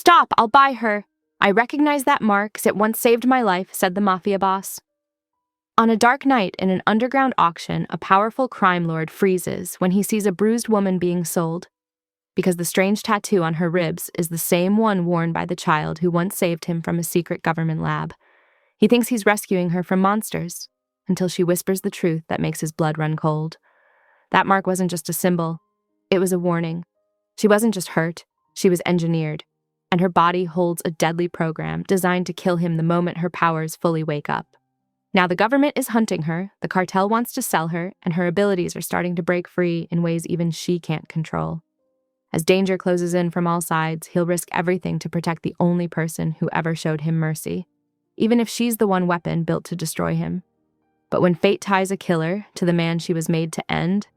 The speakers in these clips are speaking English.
Stop, I'll buy her. I recognize that mark, 'cause it once saved my life, said the Mafia Boss. On a dark night in an underground auction, a powerful crime lord freezes when he sees a bruised woman being sold, because the strange tattoo on her ribs is the same one worn by the child who once saved him from a secret government lab. He thinks he's rescuing her from monsters, until she whispers the truth that makes his blood run cold. That mark wasn't just a symbol, it was a warning. She wasn't just hurt, she was engineered, and her body holds a deadly program designed to kill him the moment her powers fully wake up. Now the government is hunting her, the cartel wants to sell her, and her abilities are starting to break free in ways even she can't control. As danger closes in from all sides, he'll risk everything to protect the only person who ever showed him mercy, even if she's the one weapon built to destroy him. But when fate ties a killer to the man she was made to end,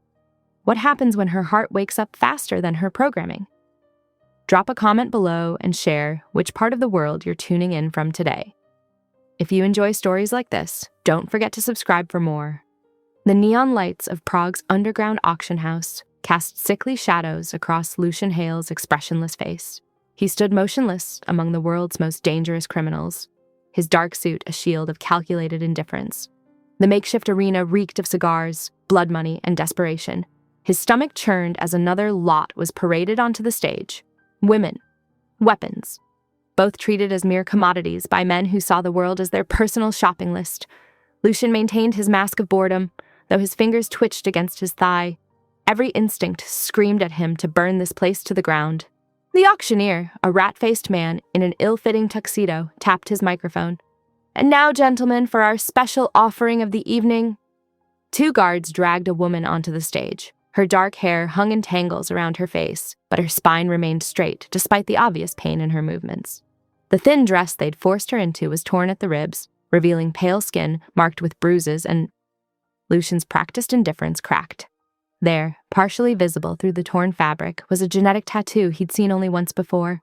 what happens when her heart wakes up faster than her programming? Drop a comment below and share which part of the world you're tuning in from today. If you enjoy stories like this, don't forget to subscribe for more. The neon lights of Prague's underground auction house cast sickly shadows across Lucian Hale's expressionless face. He stood motionless among the world's most dangerous criminals, his dark suit a shield of calculated indifference. The makeshift arena reeked of cigars, blood money, and desperation. His stomach churned as another lot was paraded onto the stage. Women, weapons, both treated as mere commodities by men who saw the world as their personal shopping list. Lucian maintained his mask of boredom, though his fingers twitched against his thigh. Every instinct screamed at him to burn this place to the ground. The auctioneer, a rat-faced man in an ill-fitting tuxedo, tapped his microphone. "And now, gentlemen, for our special offering of the evening." 2 guards dragged a woman onto the stage. Her dark hair hung in tangles around her face, but her spine remained straight despite the obvious pain in her movements. The thin dress they'd forced her into was torn at the ribs, revealing pale skin marked with bruises, and Lucian's practiced indifference cracked. There, partially visible through the torn fabric, was a genetic tattoo he'd seen only once before,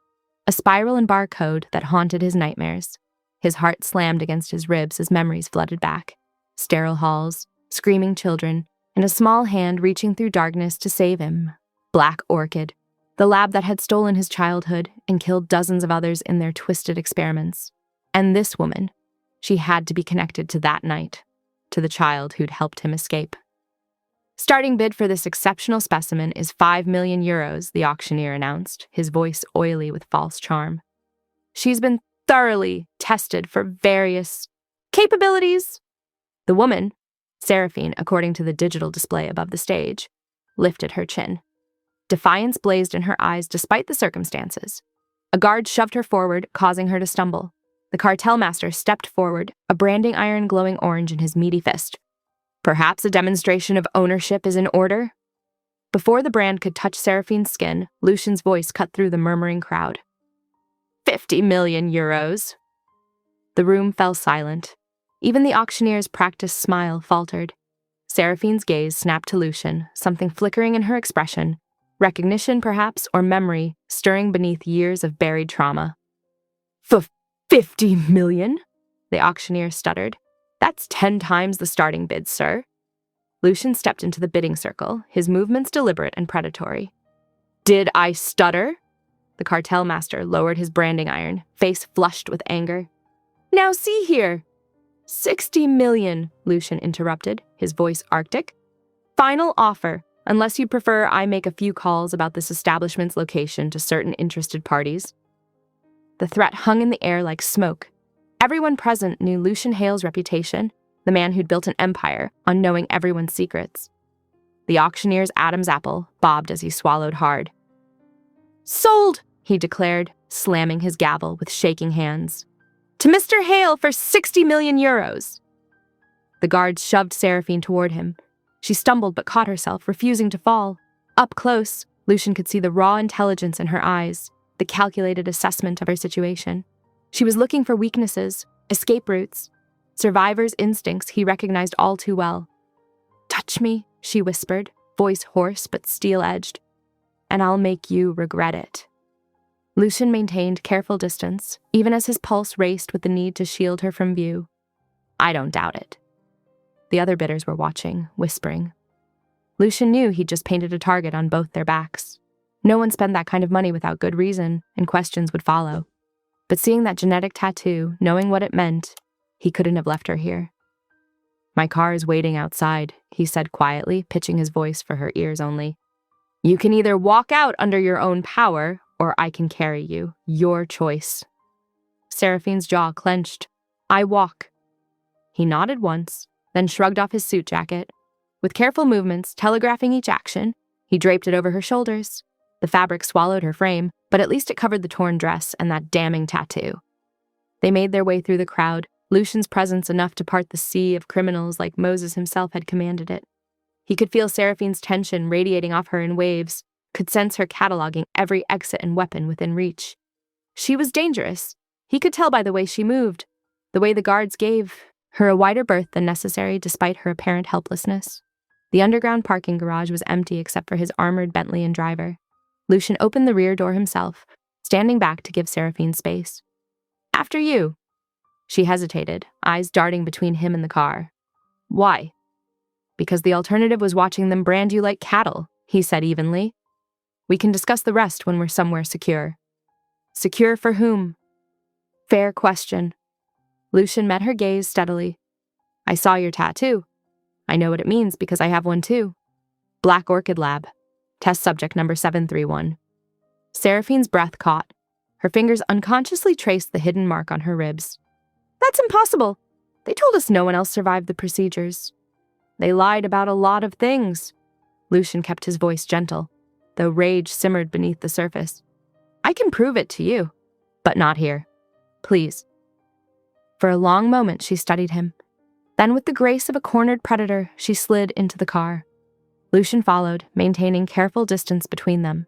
a spiral and bar code that haunted his nightmares. His heart slammed against his ribs as memories flooded back. Sterile halls, screaming children, and a small hand reaching through darkness to save him. Black Orchid, the lab that had stolen his childhood and killed dozens of others in their twisted experiments. And this woman, she had to be connected to that night, to the child who'd helped him escape. Starting bid for this exceptional specimen is 5 million euros, the auctioneer announced, his voice oily with false charm. She's been thoroughly tested for various capabilities. The woman, Seraphine, according to the digital display above the stage, lifted her chin. Defiance blazed in her eyes despite the circumstances. A guard shoved her forward, causing her to stumble. The cartel master stepped forward, a branding iron glowing orange in his meaty fist. Perhaps a demonstration of ownership is in order? Before the brand could touch Seraphine's skin, Lucian's voice cut through the murmuring crowd. 50 million euros. The room fell silent. Even the auctioneer's practiced smile faltered. Seraphine's gaze snapped to Lucian, something flickering in her expression, recognition perhaps, or memory, stirring beneath years of buried trauma. 50 million? The auctioneer stuttered. That's 10 times the starting bid, sir. Lucian stepped into the bidding circle, his movements deliberate and predatory. Did I stutter? The cartel master lowered his branding iron, face flushed with anger. Now see here. 60 million, Lucian interrupted, his voice arctic. Final offer, unless you prefer I make a few calls about this establishment's location to certain interested parties. The threat hung in the air like smoke. Everyone present knew Lucian Hale's reputation, the man who'd built an empire on knowing everyone's secrets. The auctioneer's Adam's apple bobbed as he swallowed hard. Sold, he declared, slamming his gavel with shaking hands. To Mr. Hale for 60 million euros. The guards shoved Seraphine toward him. She stumbled but caught herself, refusing to fall. Up close, Lucian could see the raw intelligence in her eyes, the calculated assessment of her situation. She was looking for weaknesses, escape routes, survivor's instincts he recognized all too well. Touch me, she whispered, voice hoarse but steel-edged, and I'll make you regret it. Lucian maintained careful distance, even as his pulse raced with the need to shield her from view. I don't doubt it. The other bidders were watching, whispering. Lucian knew he'd just painted a target on both their backs. No one spent that kind of money without good reason, and questions would follow. But seeing that genetic tattoo, knowing what it meant, he couldn't have left her here. "My car is waiting outside," he said quietly, pitching his voice for her ears only. "You can either walk out under your own power, or I can carry you. Your choice." Seraphine's jaw clenched. "I walk." He nodded once, then shrugged off his suit jacket. With careful movements, telegraphing each action, he draped it over her shoulders. The fabric swallowed her frame, but at least it covered the torn dress and that damning tattoo. They made their way through the crowd, Lucian's presence enough to part the sea of criminals like Moses himself had commanded it. He could feel Seraphine's tension radiating off her in waves, could sense her cataloging every exit and weapon within reach. She was dangerous. He could tell by the way she moved, the way the guards gave her a wider berth than necessary despite her apparent helplessness. The underground parking garage was empty except for his armored Bentley and driver. Lucian opened the rear door himself, standing back to give Seraphine space. "After you." She hesitated, eyes darting between him and the car. "Why?" "Because the alternative was watching them brand you like cattle," he said evenly. "We can discuss the rest when we're somewhere secure." "Secure for whom?" "Fair question." Lucian met her gaze steadily. "I saw your tattoo. I know what it means because I have one too. Black Orchid Lab. Test subject number 731. Seraphine's breath caught. Her fingers unconsciously traced the hidden mark on her ribs. "That's impossible. They told us no one else survived the procedures." "They lied about a lot of things." Lucian kept his voice gentle, though rage simmered beneath the surface. "I can prove it to you, but not here. Please." For a long moment she studied him. Then with the grace of a cornered predator, she slid into the car. Lucian followed, maintaining careful distance between them.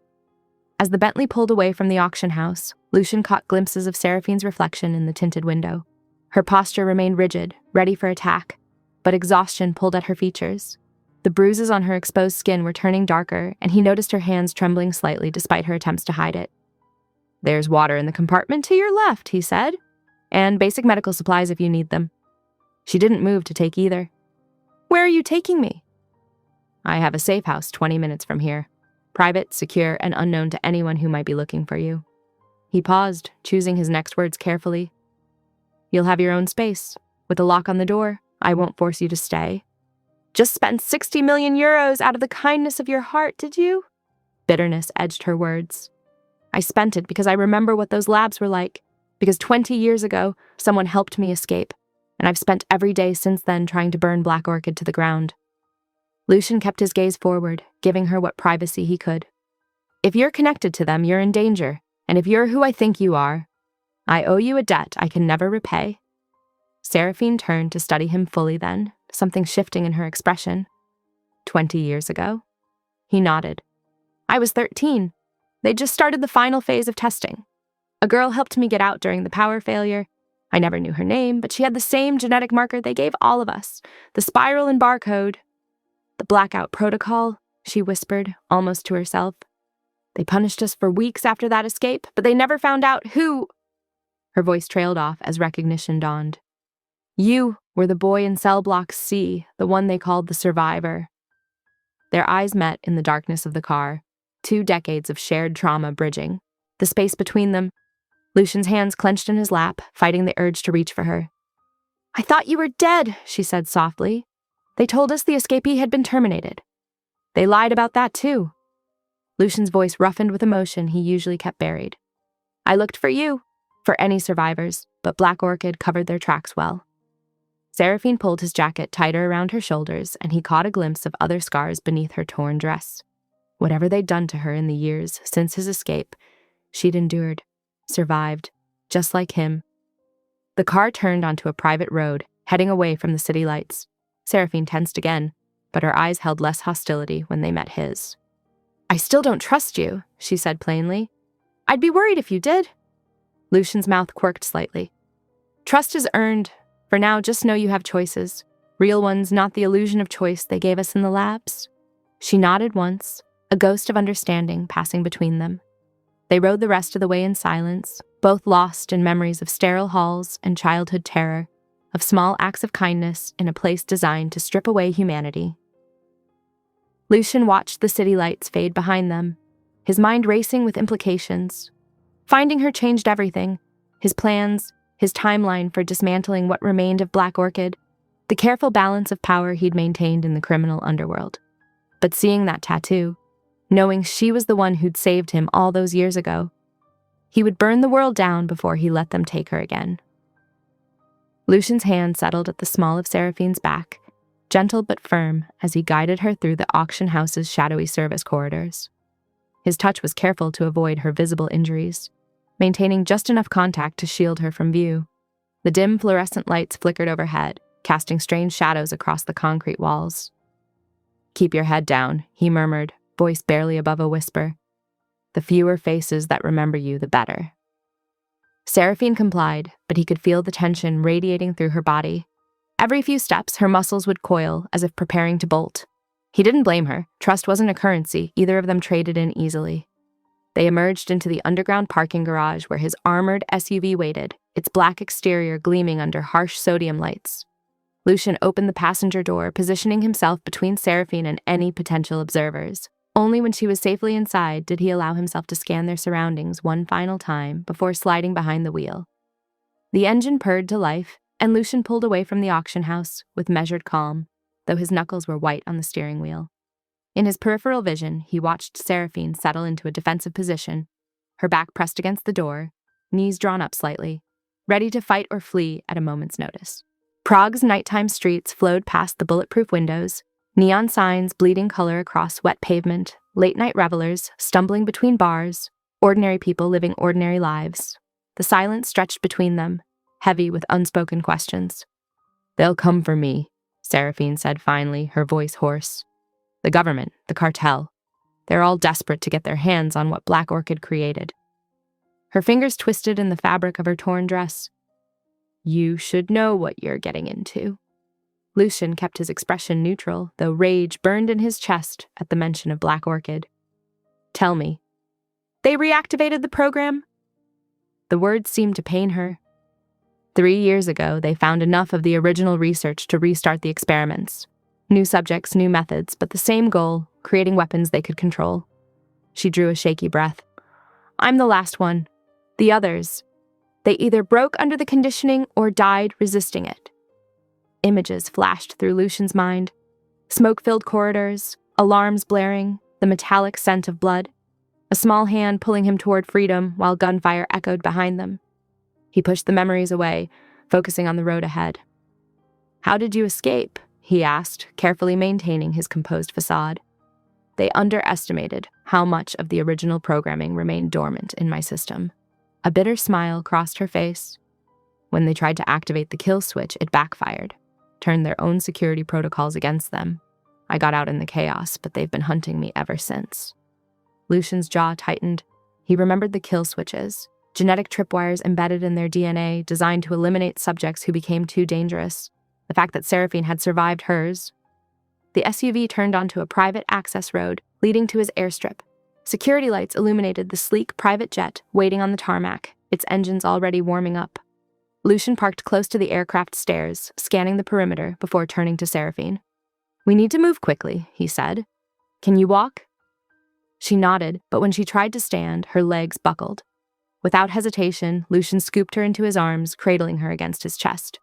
As the Bentley pulled away from the auction house, Lucian caught glimpses of Seraphine's reflection in the tinted window. Her posture remained rigid, ready for attack, but exhaustion pulled at her features. The bruises on her exposed skin were turning darker, and he noticed her hands trembling slightly despite her attempts to hide it. "There's water in the compartment to your left," he said, "and basic medical supplies if you need them." She didn't move to take either. "Where are you taking me?" "I have a safe house 20 minutes from here. Private, secure, and unknown to anyone who might be looking for you." He paused, choosing his next words carefully. "You'll have your own space. With a lock on the door, I won't force you to stay." "Just spent 60 million euros out of the kindness of your heart, did you?" Bitterness edged her words. "I spent it because I remember what those labs were like, because 20 years ago, someone helped me escape, and I've spent every day since then trying to burn Black Orchid to the ground." Lucian kept his gaze forward, giving her what privacy he could. "If you're connected to them, you're in danger, and if you're who I think you are, I owe you a debt I can never repay." Seraphine turned to study him fully then, something shifting in her expression. 20 years ago? He nodded. "I was 13. They'd just started the final phase of testing. A girl helped me get out during the power failure. I never knew her name, but she had the same genetic marker they gave all of us, the spiral and barcode. The blackout protocol," she whispered, almost to herself. "They punished us for weeks after that escape, but they never found out who—" Her voice trailed off as recognition dawned. "You were the boy in cell block C, the one they called the survivor." Their eyes met in the darkness of the car, 2 decades of shared trauma bridging. The space between them, Lucian's hands clenched in his lap, fighting the urge to reach for her. "I thought you were dead," she said softly. "They told us the escapee had been terminated. They lied about that too." Lucian's voice roughened with emotion he usually kept buried. "I looked for you, for any survivors, but Black Orchid covered their tracks well." Seraphine pulled his jacket tighter around her shoulders, and he caught a glimpse of other scars beneath her torn dress. Whatever they'd done to her in the years since his escape, she'd endured, survived, just like him. The car turned onto a private road, heading away from the city lights. Seraphine tensed again, but her eyes held less hostility when they met his. "I still don't trust you," she said plainly. "I'd be worried if you did." Lucian's mouth quirked slightly. "Trust is earned. For now, just know you have choices. Real ones, not the illusion of choice they gave us in the labs." She nodded once, a ghost of understanding passing between them. They rode the rest of the way in silence, both lost in memories of sterile halls and childhood terror, of small acts of kindness in a place designed to strip away humanity. Lucian watched the city lights fade behind them. his mind racing with implications. Finding her changed everything: his plans, his timeline for dismantling what remained of Black Orchid, the careful balance of power he'd maintained in the criminal underworld. But seeing that tattoo, knowing she was the one who'd saved him all those years ago, he would burn the world down before he let them take her again. Lucian's hand settled at the small of Seraphine's back, gentle but firm as he guided her through the auction house's shadowy service corridors. His touch was careful to avoid her visible injuries, maintaining just enough contact to shield her from view. The dim fluorescent lights flickered overhead, casting strange shadows across the concrete walls. "Keep your head down," he murmured, voice barely above a whisper. "The fewer faces that remember you, the better." Seraphine complied, but he could feel the tension radiating through her body. Every few steps, her muscles would coil, as if preparing to bolt. He didn't blame her. Trust wasn't a currency either of them traded in easily. They emerged into the underground parking garage where his armored SUV waited, its black exterior gleaming under harsh sodium lights. Lucian opened the passenger door, positioning himself between Seraphine and any potential observers. Only when she was safely inside did he allow himself to scan their surroundings one final time before sliding behind the wheel. The engine purred to life, and Lucian pulled away from the auction house with measured calm, though his knuckles were white on the steering wheel. In his peripheral vision, he watched Seraphine settle into a defensive position, her back pressed against the door, knees drawn up slightly, ready to fight or flee at a moment's notice. Prague's nighttime streets flowed past the bulletproof windows, neon signs bleeding color across wet pavement, late-night revelers stumbling between bars, ordinary people living ordinary lives. The silence stretched between them, heavy with unspoken questions. "They'll come for me," Seraphine said finally, her voice hoarse. "The government, the cartel. They're all desperate to get their hands on what Black Orchid created." Her fingers twisted in the fabric of her torn dress. "You should know what you're getting into." Lucian kept his expression neutral, though rage burned in his chest at the mention of Black Orchid. "Tell me." "They reactivated the program?" The words seemed to pain her. 3 years ago, they found enough of the original research to restart the experiments. New subjects, new methods, but the same goal, creating weapons they could control. She drew a shaky breath. "I'm the last one. The others. They either broke under the conditioning or died resisting it." Images flashed through Lucian's mind. Smoke-filled corridors, alarms blaring, the metallic scent of blood. A small hand pulling him toward freedom while gunfire echoed behind them. He pushed the memories away, focusing on the road ahead. "How did you escape?" he asked, carefully maintaining his composed facade. "They underestimated how much of the original programming remained dormant in my system." A bitter smile crossed her face. "When they tried to activate the kill switch, it backfired, turned their own security protocols against them. I got out in the chaos, but they've been hunting me ever since." Lucian's jaw tightened. He remembered the kill switches, genetic tripwires embedded in their DNA designed to eliminate subjects who became too dangerous. The fact that Seraphine had survived hers. The SUV turned onto a private access road leading to his airstrip. Security lights illuminated the sleek private jet waiting on the tarmac, its engines already warming up. Lucian parked close to the aircraft stairs, scanning the perimeter before turning to Seraphine. "We need to move quickly," he said. "Can you walk?" She nodded, but when she tried to stand, her legs buckled. Without hesitation, Lucian scooped her into his arms, cradling her against his chest.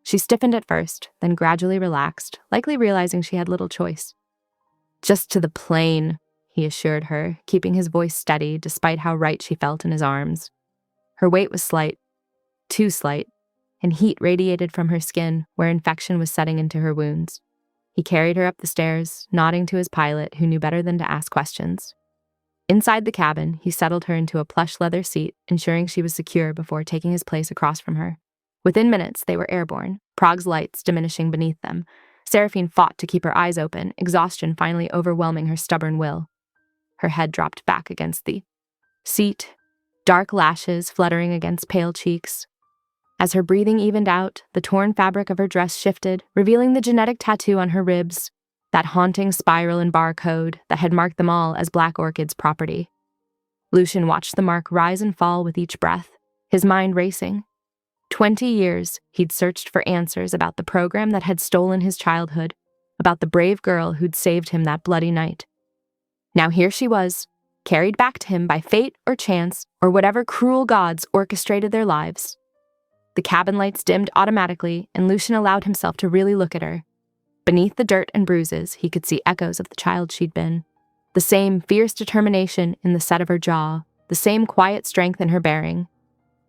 She stiffened at first, then gradually relaxed, likely realizing she had little choice. "Just to the plane," he assured her, keeping his voice steady despite how right she felt in his arms. Her weight was slight, too slight, and heat radiated from her skin where infection was setting into her wounds. He carried her up the stairs, nodding to his pilot, who knew better than to ask questions. Inside the cabin, he settled her into a plush leather seat, ensuring she was secure before taking his place across from her. Within minutes, they were airborne, Prague's lights diminishing beneath them. Seraphine fought to keep her eyes open, exhaustion finally overwhelming her stubborn will. Her head dropped back against the seat, dark lashes fluttering against pale cheeks. As her breathing evened out, the torn fabric of her dress shifted, revealing the genetic tattoo on her ribs, that haunting spiral and barcode that had marked them all as Black Orchid's property. Lucian watched the mark rise and fall with each breath, his mind racing. 20 years, he'd searched for answers about the program that had stolen his childhood, about the brave girl who'd saved him that bloody night. Now here she was, carried back to him by fate or chance or whatever cruel gods orchestrated their lives. The cabin lights dimmed automatically, and Lucian allowed himself to really look at her. Beneath the dirt and bruises, he could see echoes of the child she'd been. The same fierce determination in the set of her jaw, the same quiet strength in her bearing.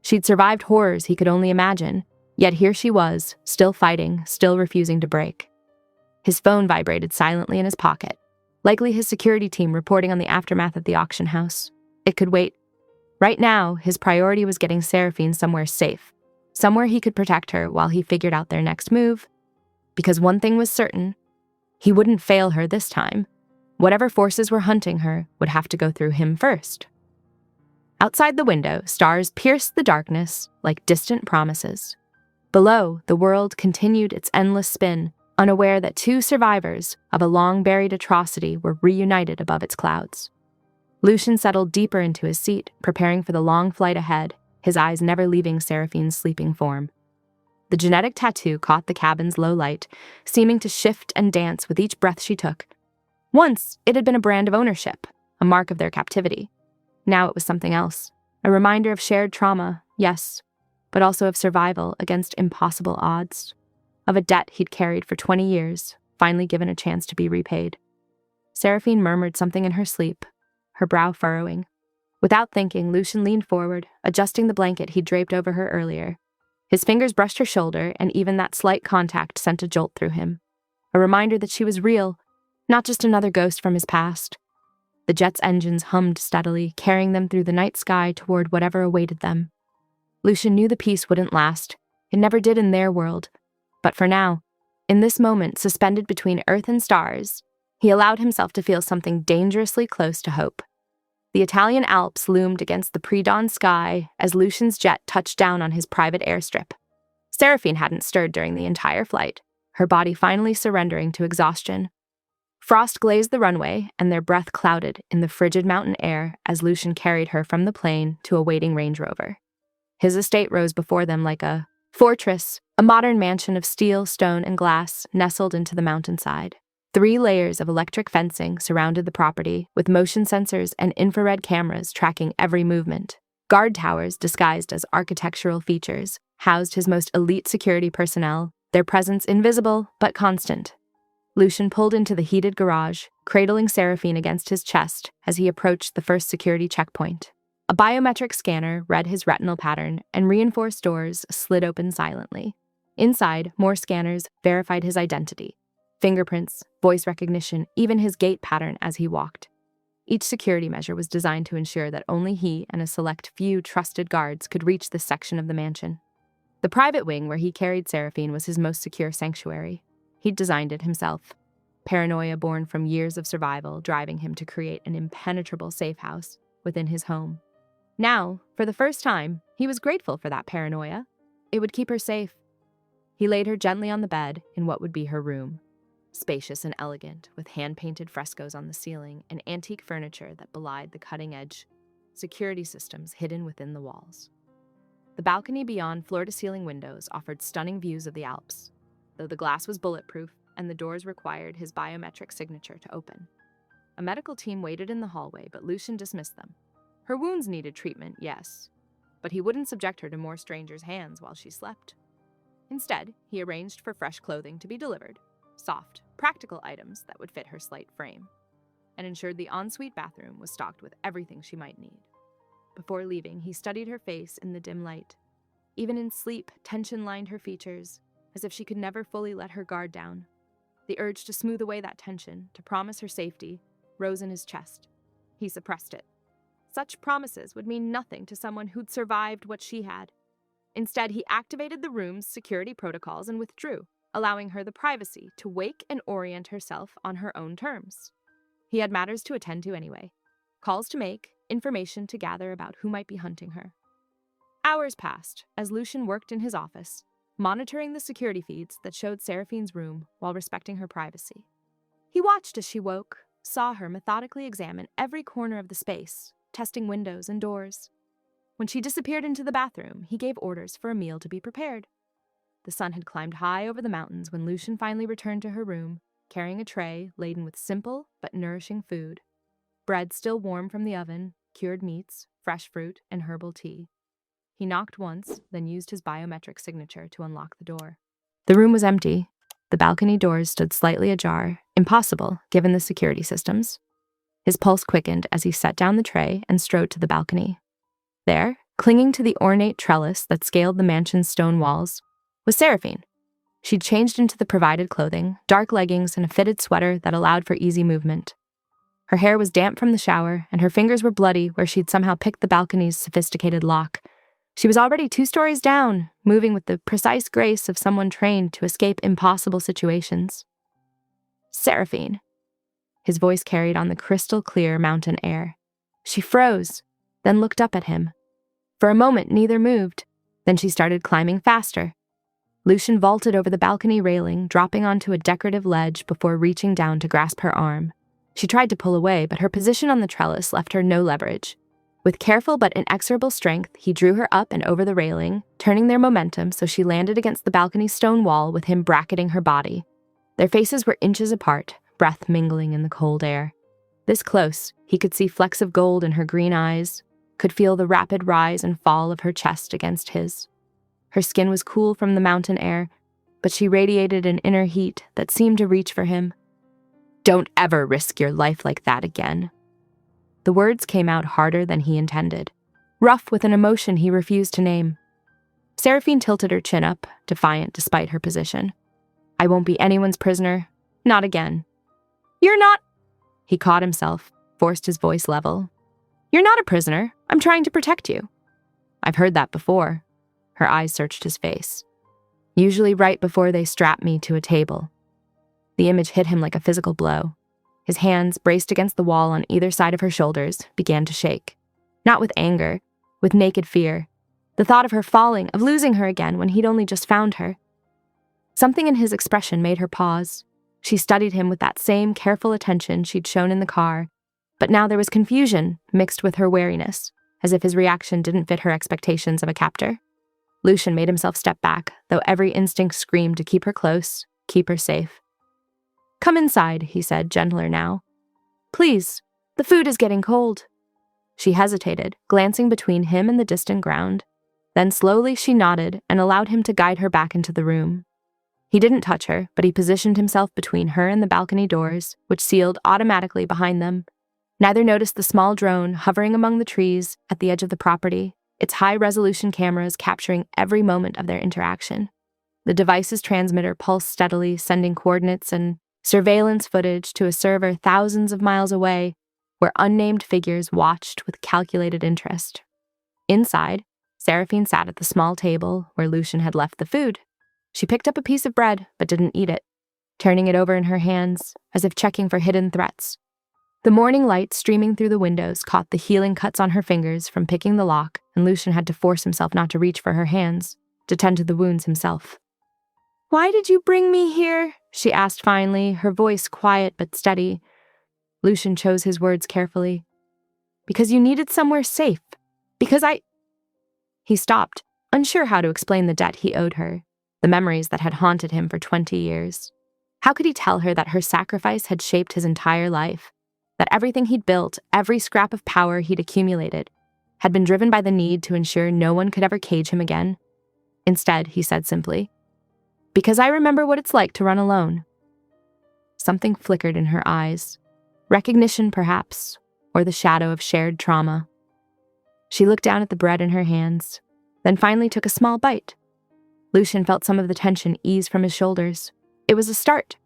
She'd survived horrors he could only imagine, yet here she was, still fighting, still refusing to break. His phone vibrated silently in his pocket, likely his security team reporting on the aftermath at the auction house. It could wait. Right now, his priority was getting Seraphine somewhere safe, somewhere he could protect her while he figured out their next move. Because one thing was certain, he wouldn't fail her this time. Whatever forces were hunting her would have to go through him first. Outside the window, stars pierced the darkness like distant promises. Below, the world continued its endless spin, unaware that two survivors of a long-buried atrocity were reunited above its clouds. Lucian settled deeper into his seat, preparing for the long flight ahead, his eyes never leaving Seraphine's sleeping form. The genetic tattoo caught the cabin's low light, seeming to shift and dance with each breath she took. Once, it had been a brand of ownership, a mark of their captivity. Now it was something else, a reminder of shared trauma, yes, but also of survival against impossible odds, of a debt he'd carried for 20 years, finally given a chance to be repaid. Seraphine murmured something in her sleep, her brow furrowing. Without thinking, Lucian leaned forward, adjusting the blanket he'd draped over her earlier. His fingers brushed her shoulder, and even that slight contact sent a jolt through him, a reminder that she was real, not just another ghost from his past. The jet's engines hummed steadily, carrying them through the night sky toward whatever awaited them. Lucian knew the peace wouldn't last. It never did in their world. But for now, in this moment suspended between earth and stars, he allowed himself to feel something dangerously close to hope. The Italian Alps loomed against the pre-dawn sky as Lucian's jet touched down on his private airstrip. Seraphine hadn't stirred during the entire flight, her body finally surrendering to exhaustion. Frost glazed the runway, and their breath clouded in the frigid mountain air as Lucian carried her from the plane to a waiting Range Rover. His estate rose before them like a fortress, a modern mansion of steel, stone, and glass nestled into the mountainside. 3 layers of electric fencing surrounded the property, with motion sensors and infrared cameras tracking every movement. Guard towers, disguised as architectural features, housed his most elite security personnel, their presence invisible but constant. Lucian pulled into the heated garage, cradling Seraphine against his chest as he approached the first security checkpoint. A biometric scanner read his retinal pattern, and reinforced doors slid open silently. Inside, more scanners verified his identity. Fingerprints, voice recognition, even his gait pattern as he walked. Each security measure was designed to ensure that only he and a select few trusted guards could reach this section of the mansion. The private wing where he carried Seraphine was his most secure sanctuary. He'd designed it himself. Paranoia born from years of survival driving him to create an impenetrable safe house within his home. Now, for the first time, he was grateful for that paranoia. It would keep her safe. He laid her gently on the bed in what would be her room. Spacious and elegant, with hand-painted frescoes on the ceiling and antique furniture that belied the cutting-edge security systems hidden within the walls. The balcony beyond floor-to-ceiling windows offered stunning views of the Alps, though the glass was bulletproof and the doors required his biometric signature to open. A medical team waited in the hallway, but Lucian dismissed them. Her wounds needed treatment, yes, but he wouldn't subject her to more strangers' hands while she slept. Instead, he arranged for fresh clothing to be delivered, soft, practical items that would fit her slight frame, and ensured the ensuite bathroom was stocked with everything she might need. Before leaving, he studied her face in the dim light. Even in sleep, tension lined her features, as if she could never fully let her guard down. The urge to smooth away that tension, to promise her safety, rose in his chest. He suppressed it. Such promises would mean nothing to someone who'd survived what she had. Instead, he activated the room's security protocols and withdrew, allowing her the privacy to wake and orient herself on her own terms. He had matters to attend to anyway, calls to make, information to gather about who might be hunting her. Hours passed as Lucian worked in his office, monitoring the security feeds that showed Seraphine's room while respecting her privacy. He watched as she woke, saw her methodically examine every corner of the space, testing windows and doors. When she disappeared into the bathroom, he gave orders for a meal to be prepared. The sun had climbed high over the mountains when Lucian finally returned to her room, carrying a tray laden with simple but nourishing food. bread still warm from the oven, cured meats, fresh fruit, and herbal tea. He knocked once, then used his biometric signature to unlock the door. The room was empty. The balcony doors stood slightly ajar, impossible given the security systems. His pulse quickened as he set down the tray and strode to the balcony. There, clinging to the ornate trellis that scaled the mansion's stone walls, was Seraphine. She'd changed into the provided clothing, dark leggings and a fitted sweater that allowed for easy movement. Her hair was damp from the shower, and her fingers were bloody where she'd somehow picked the balcony's sophisticated lock. She was already 2 stories down, moving with the precise grace of someone trained to escape impossible situations. Seraphine. His voice carried on the crystal-clear mountain air. She froze, then looked up at him. For a moment, neither moved. Then she started climbing faster. Lucian vaulted over the balcony railing, dropping onto a decorative ledge before reaching down to grasp her arm. She tried to pull away, but her position on the trellis left her no leverage. With careful but inexorable strength, he drew her up and over the railing, turning their momentum so she landed against the balcony's stone wall with him bracketing her body. Their faces were inches apart, breath mingling in the cold air. This close, he could see flecks of gold in her green eyes, could feel the rapid rise and fall of her chest against his. Her skin was cool from the mountain air, but she radiated an inner heat that seemed to reach for him. "Don't ever risk your life like that again." The words came out harder than he intended, rough with an emotion he refused to name. Seraphine tilted her chin up, defiant despite her position. "I won't be anyone's prisoner. Not again." "You're not—" He caught himself, forced his voice level. "You're not a prisoner. I'm trying to protect you." "I've heard that before." Her eyes searched his face. "Usually right before they strap me to a table." The image hit him like a physical blow. His hands, braced against the wall on either side of her shoulders, began to shake. Not with anger, with naked fear. The thought of her falling, of losing her again when he'd only just found her. Something in his expression made her pause. She studied him with that same careful attention she'd shown in the car, but now there was confusion mixed with her wariness, as if his reaction didn't fit her expectations of a captor. Lucian made himself step back, though every instinct screamed to keep her close, keep her safe. "Come inside," he said, gentler now. "Please, the food is getting cold." She hesitated, glancing between him and the distant ground. Then slowly she nodded and allowed him to guide her back into the room. He didn't touch her, but he positioned himself between her and the balcony doors, which sealed automatically behind them. Neither noticed the small drone hovering among the trees at the edge of the property, its high-resolution cameras capturing every moment of their interaction. The device's transmitter pulsed steadily, sending coordinates and surveillance footage to a server thousands of miles away, where unnamed figures watched with calculated interest. Inside, Seraphine sat at the small table where Lucian had left the food. She picked up a piece of bread, but didn't eat it, turning it over in her hands, as if checking for hidden threats. The morning light streaming through the windows caught the healing cuts on her fingers from picking the lock, and Lucian had to force himself not to reach for her hands, to tend to the wounds himself. "Why did you bring me here?" she asked finally, her voice quiet but steady. Lucian chose his words carefully. "Because you needed somewhere safe. Because I—" He stopped, unsure how to explain the debt he owed her, the memories that had haunted him for 20 years. How could he tell her that her sacrifice had shaped his entire life? That everything he'd built, every scrap of power he'd accumulated, had been driven by the need to ensure no one could ever cage him again? Instead, he said simply, "Because I remember what it's like to run alone." Something flickered in her eyes. Recognition, perhaps, or the shadow of shared trauma. She looked down at the bread in her hands, then finally took a small bite. Lucian felt some of the tension ease from his shoulders. It was a start.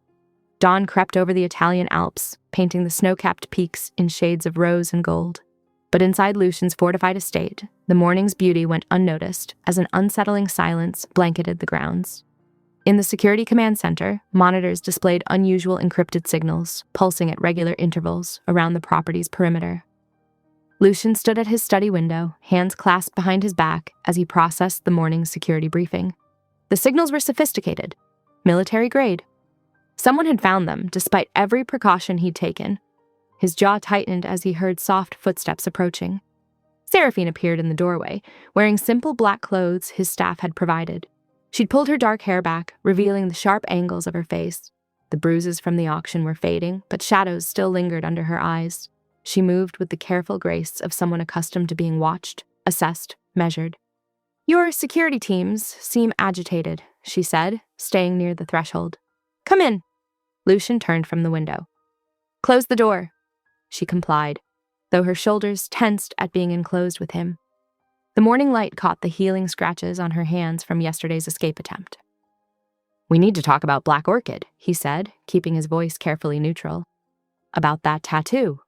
Dawn crept over the Italian Alps, painting the snow-capped peaks in shades of rose and gold. But inside Lucian's fortified estate, the morning's beauty went unnoticed as an unsettling silence blanketed the grounds. In the security command center, monitors displayed unusual encrypted signals, pulsing at regular intervals around the property's perimeter. Lucian stood at his study window, hands clasped behind his back as he processed the morning's security briefing. The signals were sophisticated, military-grade. Someone had found them, despite every precaution he'd taken. His jaw tightened as he heard soft footsteps approaching. Seraphine appeared in the doorway, wearing simple black clothes his staff had provided. She'd pulled her dark hair back, revealing the sharp angles of her face. The bruises from the auction were fading, but shadows still lingered under her eyes. She moved with the careful grace of someone accustomed to being watched, assessed, measured. "Your security teams seem agitated," she said, staying near the threshold. "Come in." Lucian turned from the window. "Close the door." She complied, though her shoulders tensed at being enclosed with him. The morning light caught the healing scratches on her hands from yesterday's escape attempt. "We need to talk about Black Orchid," he said, keeping his voice carefully neutral. "About that tattoo."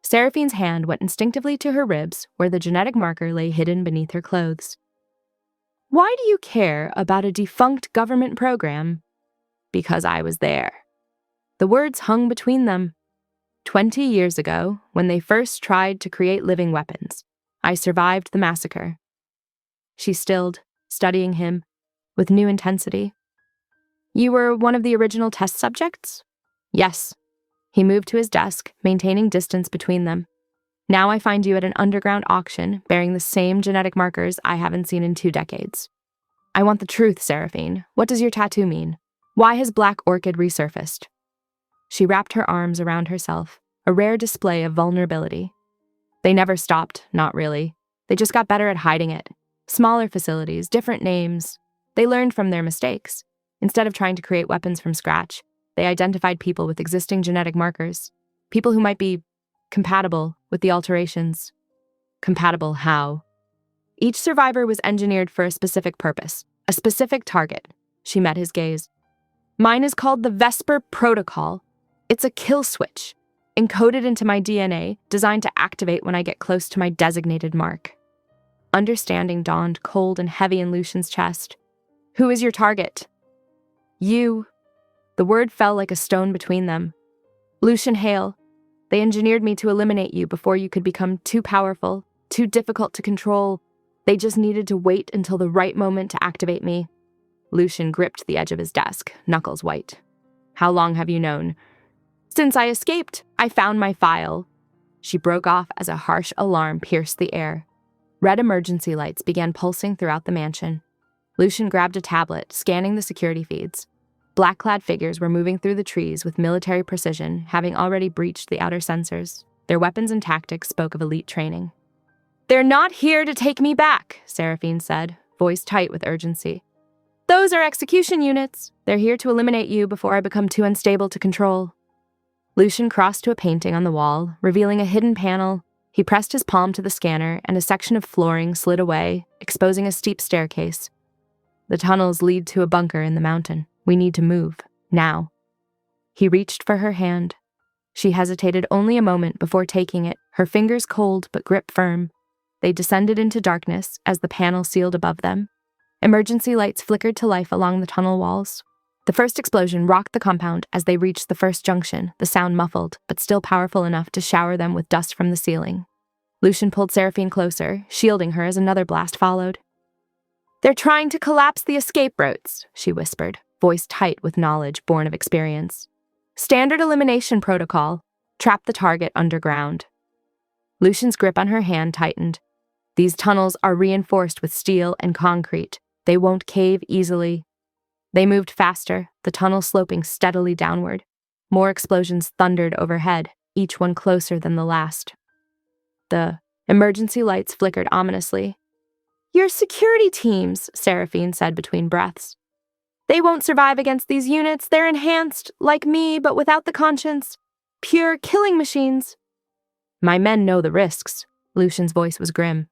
Seraphine's hand went instinctively to her ribs, where the genetic marker lay hidden beneath her clothes. "Why do you care about a defunct government program?" "Because I was there." The words hung between them. 20 years ago, when they first tried to create living weapons, I survived the massacre. She stilled, studying him with new intensity. "You were one of the original test subjects?" "Yes." He moved to his desk, maintaining distance between them. "Now I find you at an underground auction bearing the same genetic markers I haven't seen in 2 decades. I want the truth, Seraphine. What does your tattoo mean? Why has Black Orchid resurfaced?" She wrapped her arms around herself, a rare display of vulnerability. "They never stopped, not really. They just got better at hiding it. Smaller facilities, different names. They learned from their mistakes. Instead of trying to create weapons from scratch, they identified people with existing genetic markers, people who might be compatible with the alterations." "Compatible how?" "Each survivor was engineered for a specific purpose, a specific target." She met his gaze. "Mine is called the Vesper Protocol. It's a kill switch, encoded into my DNA, designed to activate when I get close to my designated mark." Understanding dawned cold and heavy in Lucian's chest. "Who is your target?" "You." The word fell like a stone between them. "Lucian Hale. They engineered me to eliminate you before you could become too powerful, too difficult to control. They just needed to wait until the right moment to activate me." Lucian gripped the edge of his desk, knuckles white. "How long have you known?" "Since I escaped, I found my file." She broke off as a harsh alarm pierced the air. Red emergency lights began pulsing throughout the mansion. Lucian grabbed a tablet, scanning the security feeds. Black-clad figures were moving through the trees with military precision, having already breached the outer sensors. Their weapons and tactics spoke of elite training. "They're not here to take me back," Seraphine said, voice tight with urgency. "Those are execution units. They're here to eliminate you before I become too unstable to control." Lucian crossed to a painting on the wall, revealing a hidden panel. He pressed his palm to the scanner, and a section of flooring slid away, exposing a steep staircase. "The tunnels lead to a bunker in the mountain. We need to move, now." He reached for her hand. She hesitated only a moment before taking it, her fingers cold but grip firm. They descended into darkness as the panel sealed above them. Emergency lights flickered to life along the tunnel walls. The first explosion rocked the compound as they reached the first junction, the sound muffled, but still powerful enough to shower them with dust from the ceiling. Lucian pulled Seraphine closer, shielding her as another blast followed. "They're trying to collapse the escape routes," she whispered, voice tight with knowledge born of experience. "Standard elimination protocol. Trap the target underground." Lucian's grip on her hand tightened. "These tunnels are reinforced with steel and concrete. They won't cave easily." They moved faster, the tunnel sloping steadily downward. More explosions thundered overhead, each one closer than the last. The emergency lights flickered ominously. "Your security teams," Seraphine said between breaths. "They won't survive against these units. They're enhanced, like me, but without the conscience. Pure killing machines." "My men know the risks," Lucian's voice was grim.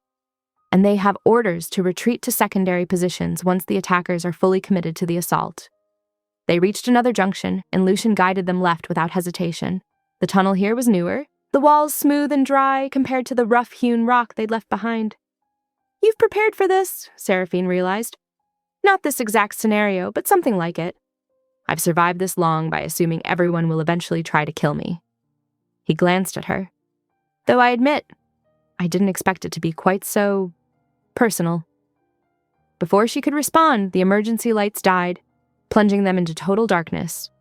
"And they have orders to retreat to secondary positions once the attackers are fully committed to the assault." They reached another junction, and Lucian guided them left without hesitation. The tunnel here was newer, the walls smooth and dry compared to the rough-hewn rock they'd left behind. "You've prepared for this," Seraphine realized. "Not this exact scenario, but something like it. I've survived this long by assuming everyone will eventually try to kill me." He glanced at her. "Though I admit, I didn't expect it to be quite so personal." Before she could respond, the emergency lights died, plunging them into total darkness.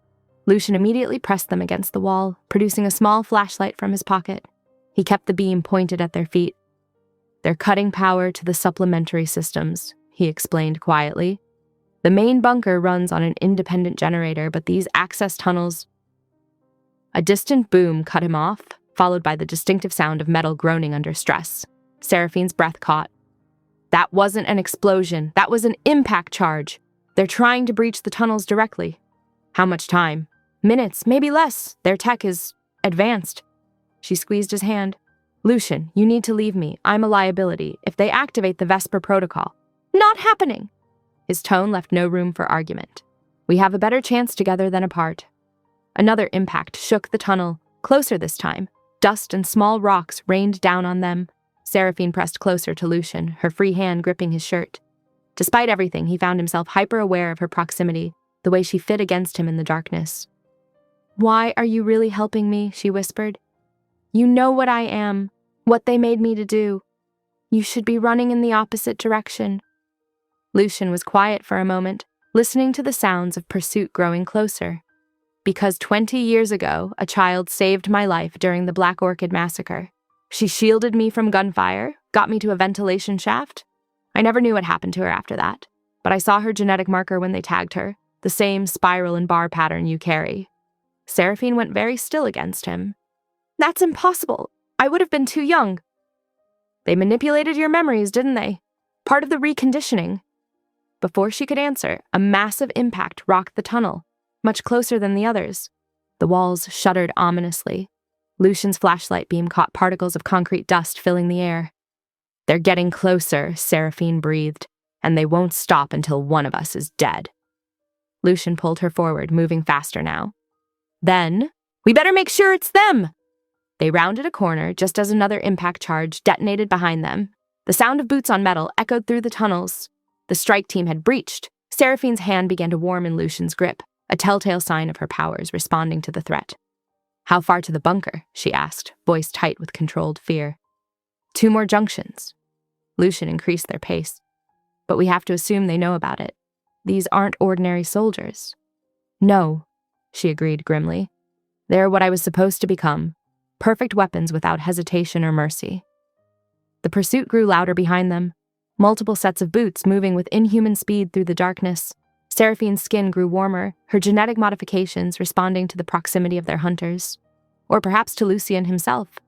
Lucian immediately pressed them against the wall, producing a small flashlight from his pocket. He kept the beam pointed at their feet. "They're cutting power to the supplementary systems," he explained quietly. "The main bunker runs on an independent generator, but these access tunnels—" A distant boom cut him off, followed by the distinctive sound of metal groaning under stress. Seraphine's breath caught. That wasn't an explosion. That was an impact charge. They're trying to breach the tunnels directly. How much time? Minutes, maybe less. Their tech is advanced. She squeezed his hand. Lucian, you need to leave me. I'm a liability. If they activate the Vesper protocol. Not happening. His tone left no room for argument. We have a better chance together than apart. Another impact shook the tunnel, closer this time. Dust and small rocks rained down on them. Seraphine pressed closer to Lucian, her free hand gripping his shirt. Despite everything, he found himself hyper-aware of her proximity, the way she fit against him in the darkness. Why are you really helping me? She whispered. You know what I am, what they made me to do. You should be running in the opposite direction. Lucian was quiet for a moment, listening to the sounds of pursuit growing closer. Because 20 years ago, a child saved my life during the Black Orchid massacre. She shielded me from gunfire, got me to a ventilation shaft. I never knew what happened to her after that, but I saw her genetic marker when they tagged her, the same spiral and bar pattern you carry. Seraphine went very still against him. That's impossible. I would have been too young. They manipulated your memories, didn't they? Part of the reconditioning. Before she could answer, a massive impact rocked the tunnel, much closer than the others. The walls shuddered ominously. Lucian's flashlight beam caught particles of concrete dust filling the air. They're getting closer, Seraphine breathed, and they won't stop until one of us is dead. Lucian pulled her forward, moving faster now. Then, we better make sure it's them! They rounded a corner just as another impact charge detonated behind them. The sound of boots on metal echoed through the tunnels. The strike team had breached. Seraphine's hand began to warm in Lucian's grip, a telltale sign of her powers responding to the threat. How far to the bunker? She asked, voice tight with controlled fear. 2 more junctions. Lucian increased their pace. But we have to assume they know about it. These aren't ordinary soldiers. No, she agreed grimly. They're what I was supposed to become. Perfect weapons without hesitation or mercy. The pursuit grew louder behind them. Multiple sets of boots moving with inhuman speed through the darkness. Seraphine's skin grew warmer, her genetic modifications responding to the proximity of their hunters. Or perhaps to Lucian himself.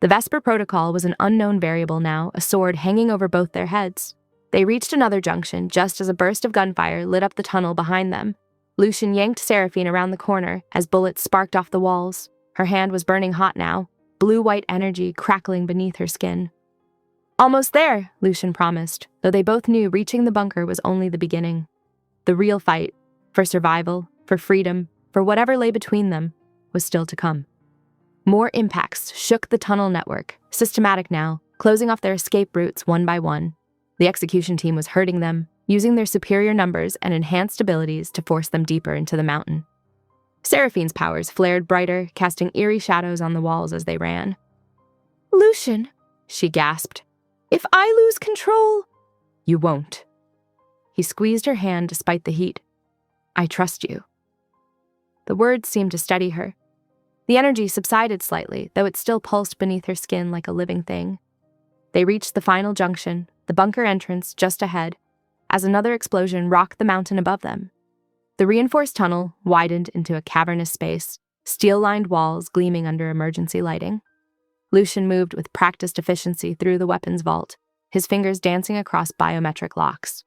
The Vesper protocol was an unknown variable now, a sword hanging over both their heads. They reached another junction just as a burst of gunfire lit up the tunnel behind them. Lucian yanked Seraphine around the corner as bullets sparked off the walls. Her hand was burning hot now, blue-white energy crackling beneath her skin. Almost there, Lucian promised, though they both knew reaching the bunker was only the beginning. The real fight, for survival, for freedom, for whatever lay between them, was still to come. More impacts shook the tunnel network, systematic now, closing off their escape routes one by one. The execution team was hurting them, using their superior numbers and enhanced abilities to force them deeper into the mountain. Seraphine's powers flared brighter, casting eerie shadows on the walls as they ran. Lucian, she gasped. If I lose control... You won't. He squeezed her hand despite the heat. I trust you. The words seemed to steady her. The energy subsided slightly, though it still pulsed beneath her skin like a living thing. They reached the final junction, the bunker entrance just ahead, as another explosion rocked the mountain above them. The reinforced tunnel widened into a cavernous space, steel-lined walls gleaming under emergency lighting. Lucian moved with practiced efficiency through the weapons vault, his fingers dancing across biometric locks.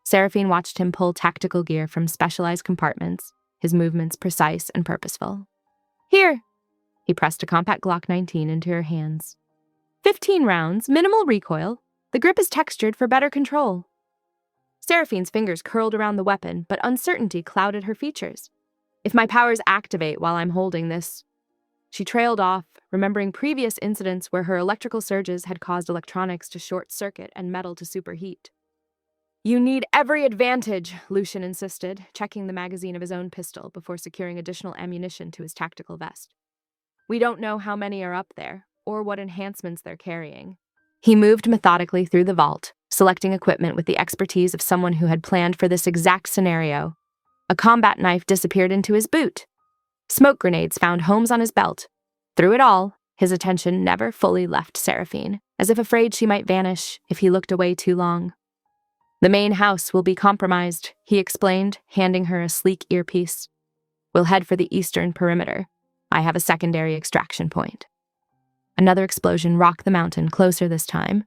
Seraphine watched him pull tactical gear from specialized compartments, his movements precise and purposeful. Here! He pressed a compact Glock 19 into her hands. 15 rounds, minimal recoil. The grip is textured for better control. Seraphine's fingers curled around the weapon, but uncertainty clouded her features. If my powers activate while I'm holding this... She trailed off, remembering previous incidents where her electrical surges had caused electronics to short-circuit and metal to superheat. You need every advantage, Lucian insisted, checking the magazine of his own pistol before securing additional ammunition to his tactical vest. We don't know how many are up there, or what enhancements they're carrying. He moved methodically through the vault, selecting equipment with the expertise of someone who had planned for this exact scenario. A combat knife disappeared into his boot. Smoke grenades found homes on his belt. Through it all, his attention never fully left Seraphine, as if afraid she might vanish if he looked away too long. The main house will be compromised, he explained, handing her a sleek earpiece. We'll head for the eastern perimeter. I have a secondary extraction point. Another explosion rocked the mountain, closer this time.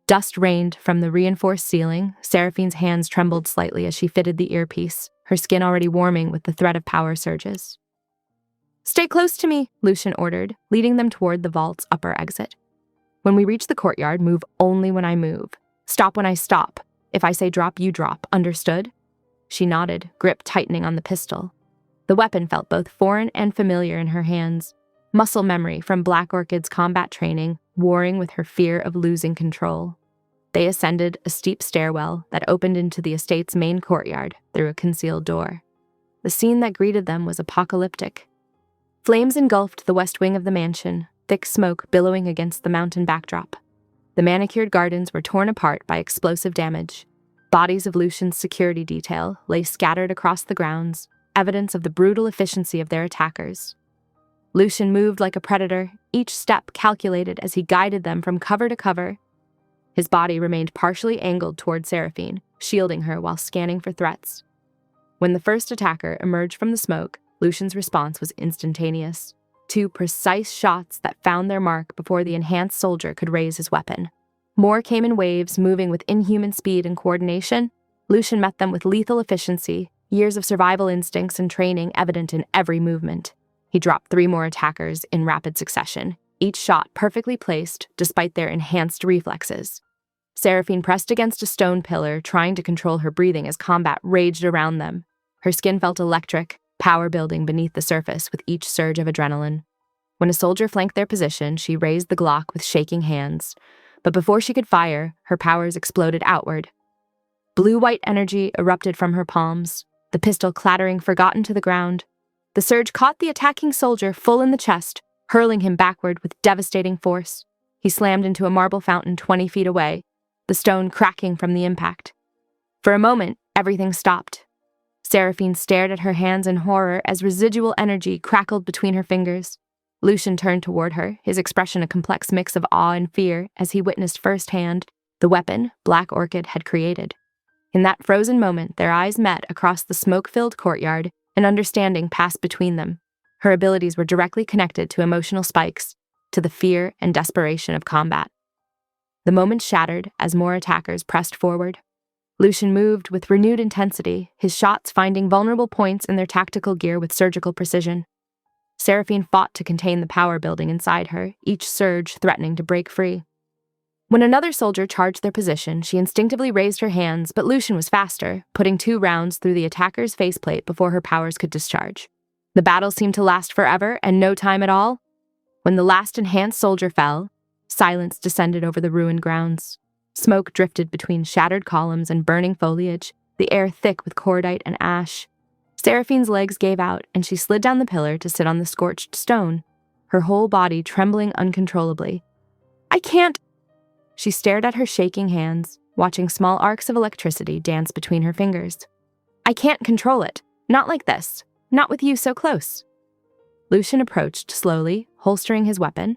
Dust rained from the reinforced ceiling. Seraphine's hands trembled slightly as she fitted the earpiece, her skin already warming with the threat of power surges. "Stay close to me," Lucian ordered, leading them toward the vault's upper exit. "When we reach the courtyard, move only when I move. Stop when I stop. If I say drop, you drop. Understood?" She nodded, grip tightening on the pistol. The weapon felt both foreign and familiar in her hands, muscle memory from Black Orchid's combat training warring with her fear of losing control. They ascended a steep stairwell that opened into the estate's main courtyard through a concealed door. The scene that greeted them was apocalyptic. Flames engulfed the west wing of the mansion, thick smoke billowing against the mountain backdrop. The manicured gardens were torn apart by explosive damage. Bodies of Lucian's security detail lay scattered across the grounds, evidence of the brutal efficiency of their attackers. Lucian moved like a predator, each step calculated as he guided them from cover to cover. His body remained partially angled toward Seraphine, shielding her while scanning for threats. When the first attacker emerged from the smoke, Lucian's response was instantaneous. 2 precise shots that found their mark before the enhanced soldier could raise his weapon. More came in waves, moving with inhuman speed and coordination. Lucian met them with lethal efficiency, years of survival instincts and training evident in every movement. He dropped 3 more attackers in rapid succession, each shot perfectly placed despite their enhanced reflexes. Seraphine pressed against a stone pillar, trying to control her breathing as combat raged around them. Her skin felt electric, power building beneath the surface with each surge of adrenaline. When a soldier flanked their position, she raised the Glock with shaking hands. But before she could fire, her powers exploded outward. Blue-white energy erupted from her palms, the pistol clattering forgotten to the ground. The surge caught the attacking soldier full in the chest, hurling him backward with devastating force. He slammed into a marble fountain 20 feet away, the stone cracking from the impact. For a moment, everything stopped. Seraphine stared at her hands in horror as residual energy crackled between her fingers. Lucian turned toward her, his expression a complex mix of awe and fear as he witnessed firsthand the weapon Black Orchid had created. In that frozen moment, their eyes met across the smoke-filled courtyard, and understanding passed between them. Her abilities were directly connected to emotional spikes, to the fear and desperation of combat. The moment shattered as more attackers pressed forward. Lucian moved with renewed intensity, his shots finding vulnerable points in their tactical gear with surgical precision. Seraphine fought to contain the power building inside her, each surge threatening to break free. When another soldier charged their position, she instinctively raised her hands, but Lucian was faster, putting 2 rounds through the attacker's faceplate before her powers could discharge. The battle seemed to last forever and no time at all. When the last enhanced soldier fell, silence descended over the ruined grounds. Smoke drifted between shattered columns and burning foliage, the air thick with cordite and ash. Seraphine's legs gave out, and she slid down the pillar to sit on the scorched stone, her whole body trembling uncontrollably. "I can't!" She stared at her shaking hands, watching small arcs of electricity dance between her fingers. "I can't control it. Not like this. Not with you so close." Lucian approached slowly, holstering his weapon.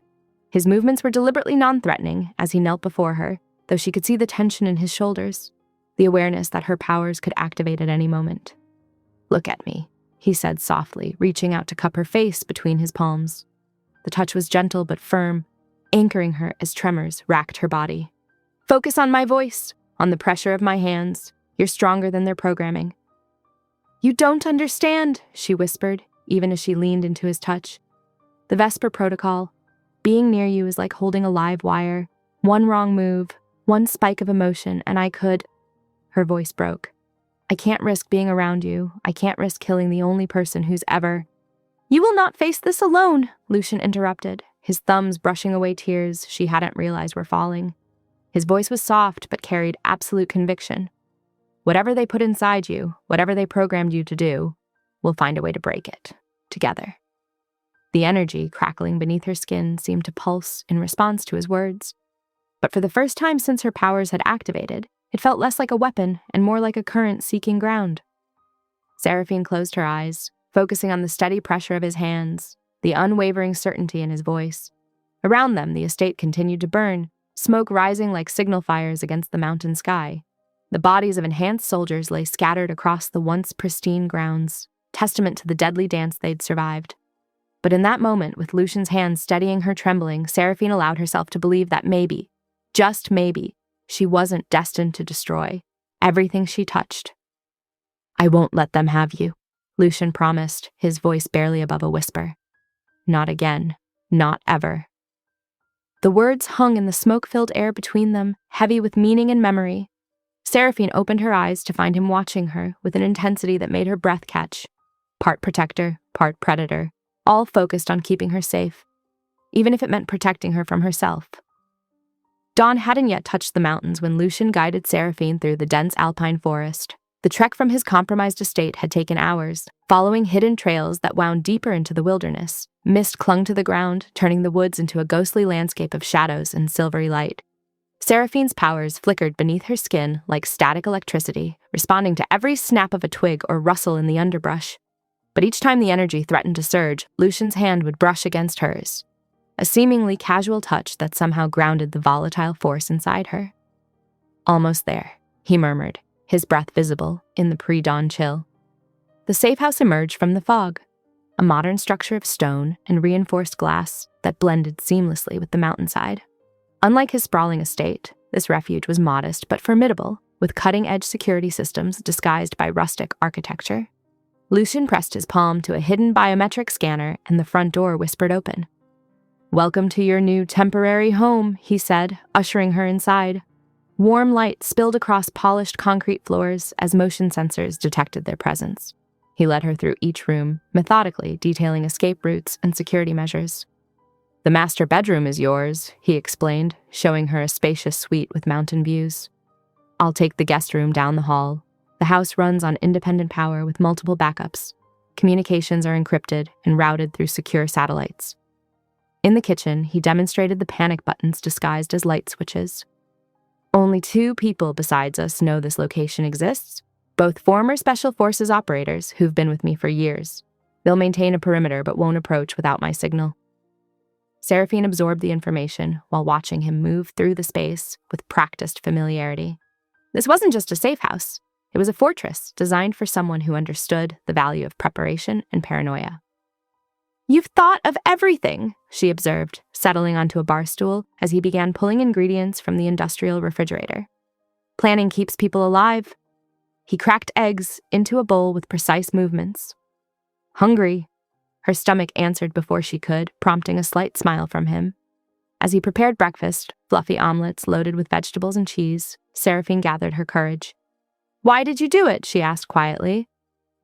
His movements were deliberately non-threatening as he knelt before her, though she could see the tension in his shoulders, the awareness that her powers could activate at any moment. "Look at me," he said softly, reaching out to cup her face between his palms. The touch was gentle but firm, anchoring her as tremors racked her body. "Focus on my voice, on the pressure of my hands. You're stronger than their programming." "You don't understand," she whispered, even as she leaned into his touch. "The Vesper Protocol. Being near you is like holding a live wire. One wrong move, one spike of emotion, and I could—" Her voice broke. "I can't risk being around you. I can't risk killing the only person who's ever—" "You will not face this alone," Lucian interrupted, his thumbs brushing away tears she hadn't realized were falling. His voice was soft but carried absolute conviction. "Whatever they put inside you, whatever they programmed you to do, we'll find a way to break it. Together." The energy crackling beneath her skin seemed to pulse in response to his words. But for the first time since her powers had activated, it felt less like a weapon and more like a current seeking ground. Seraphine closed her eyes, focusing on the steady pressure of his hands, the unwavering certainty in his voice. Around them, the estate continued to burn, smoke rising like signal fires against the mountain sky. The bodies of enhanced soldiers lay scattered across the once pristine grounds, testament to the deadly dance they'd survived. But in that moment, with Lucian's hand steadying her trembling, Seraphine allowed herself to believe that maybe, just maybe, she wasn't destined to destroy everything she touched. "I won't let them have you," Lucian promised, his voice barely above a whisper. "Not again. Not ever." The words hung in the smoke-filled air between them, heavy with meaning and memory. Seraphine opened her eyes to find him watching her with an intensity that made her breath catch. Part protector, part predator, all focused on keeping her safe, even if it meant protecting her from herself. Dawn hadn't yet touched the mountains when Lucian guided Seraphine through the dense alpine forest. The trek from his compromised estate had taken hours, following hidden trails that wound deeper into the wilderness. Mist clung to the ground, turning the woods into a ghostly landscape of shadows and silvery light. Seraphine's powers flickered beneath her skin like static electricity, responding to every snap of a twig or rustle in the underbrush. But each time the energy threatened to surge, Lucian's hand would brush against hers, a seemingly casual touch that somehow grounded the volatile force inside her. "Almost there," he murmured, his breath visible in the pre-dawn chill. The safe house emerged from the fog, a modern structure of stone and reinforced glass that blended seamlessly with the mountainside. Unlike his sprawling estate, this refuge was modest but formidable, with cutting-edge security systems disguised by rustic architecture. Lucian pressed his palm to a hidden biometric scanner, and the front door whispered open. "Welcome to your new temporary home," he said, ushering her inside. Warm light spilled across polished concrete floors as motion sensors detected their presence. He led her through each room, methodically detailing escape routes and security measures. "The master bedroom is yours," he explained, showing her a spacious suite with mountain views. "I'll take the guest room down the hall. The house runs on independent power with multiple backups. Communications are encrypted and routed through secure satellites." In the kitchen, he demonstrated the panic buttons disguised as light switches. "Only 2 people besides us know this location exists, both former Special Forces operators who've been with me for years. They'll maintain a perimeter but won't approach without my signal." Seraphine absorbed the information while watching him move through the space with practiced familiarity. This wasn't just a safe house. It was a fortress designed for someone who understood the value of preparation and paranoia. "You've thought of everything," she observed, settling onto a bar stool as he began pulling ingredients from the industrial refrigerator. "Planning keeps people alive." He cracked eggs into a bowl with precise movements. "Hungry," her stomach answered before she could, prompting a slight smile from him. As he prepared breakfast, fluffy omelets loaded with vegetables and cheese, Seraphine gathered her courage. "Why did you do it?" she asked quietly.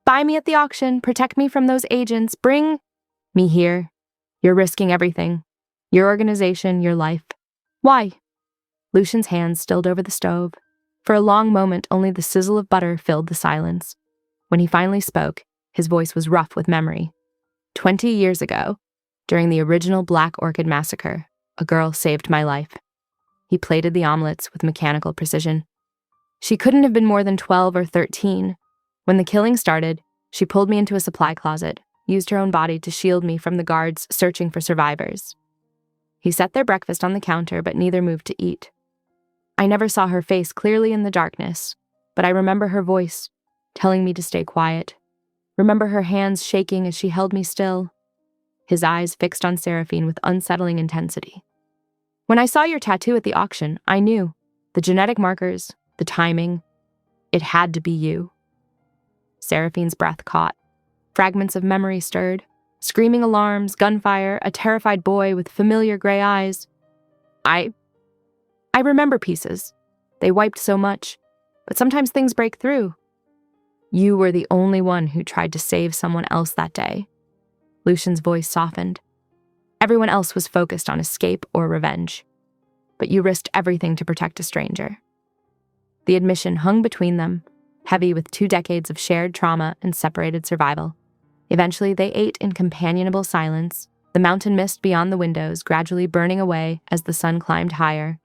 "Buy me at the auction, protect me from those agents, bring me here. You're risking everything. Your organization, your life." "Why?" Lucian's hands stilled over the stove. For a long moment, only the sizzle of butter filled the silence. When he finally spoke, his voice was rough with memory. 20 years ago, during the original Black Orchid massacre, a girl saved my life." He plated the omelets with mechanical precision. "She couldn't have been more than 12 or 13. When the killing started, she pulled me into a supply closet, used her own body to shield me from the guards searching for survivors." He set their breakfast on the counter, but neither moved to eat. "I never saw her face clearly in the darkness, but I remember her voice, telling me to stay quiet. Remember her hands shaking as she held me still." His eyes fixed on Seraphine with unsettling intensity. "When I saw your tattoo at the auction, I knew. The genetic markers, the timing. It had to be you." Seraphine's breath caught. Fragments of memory stirred. Screaming alarms, gunfire, a terrified boy with familiar gray eyes. I remember pieces. They wiped so much, but sometimes things break through. You were the only one who tried to save someone else that day." Lucian's voice softened. "Everyone else was focused on escape or revenge, but you risked everything to protect a stranger." The admission hung between them, heavy with 2 decades of shared trauma and separated survival. Eventually, they ate in companionable silence, the mountain mist beyond the windows gradually burning away as the sun climbed higher.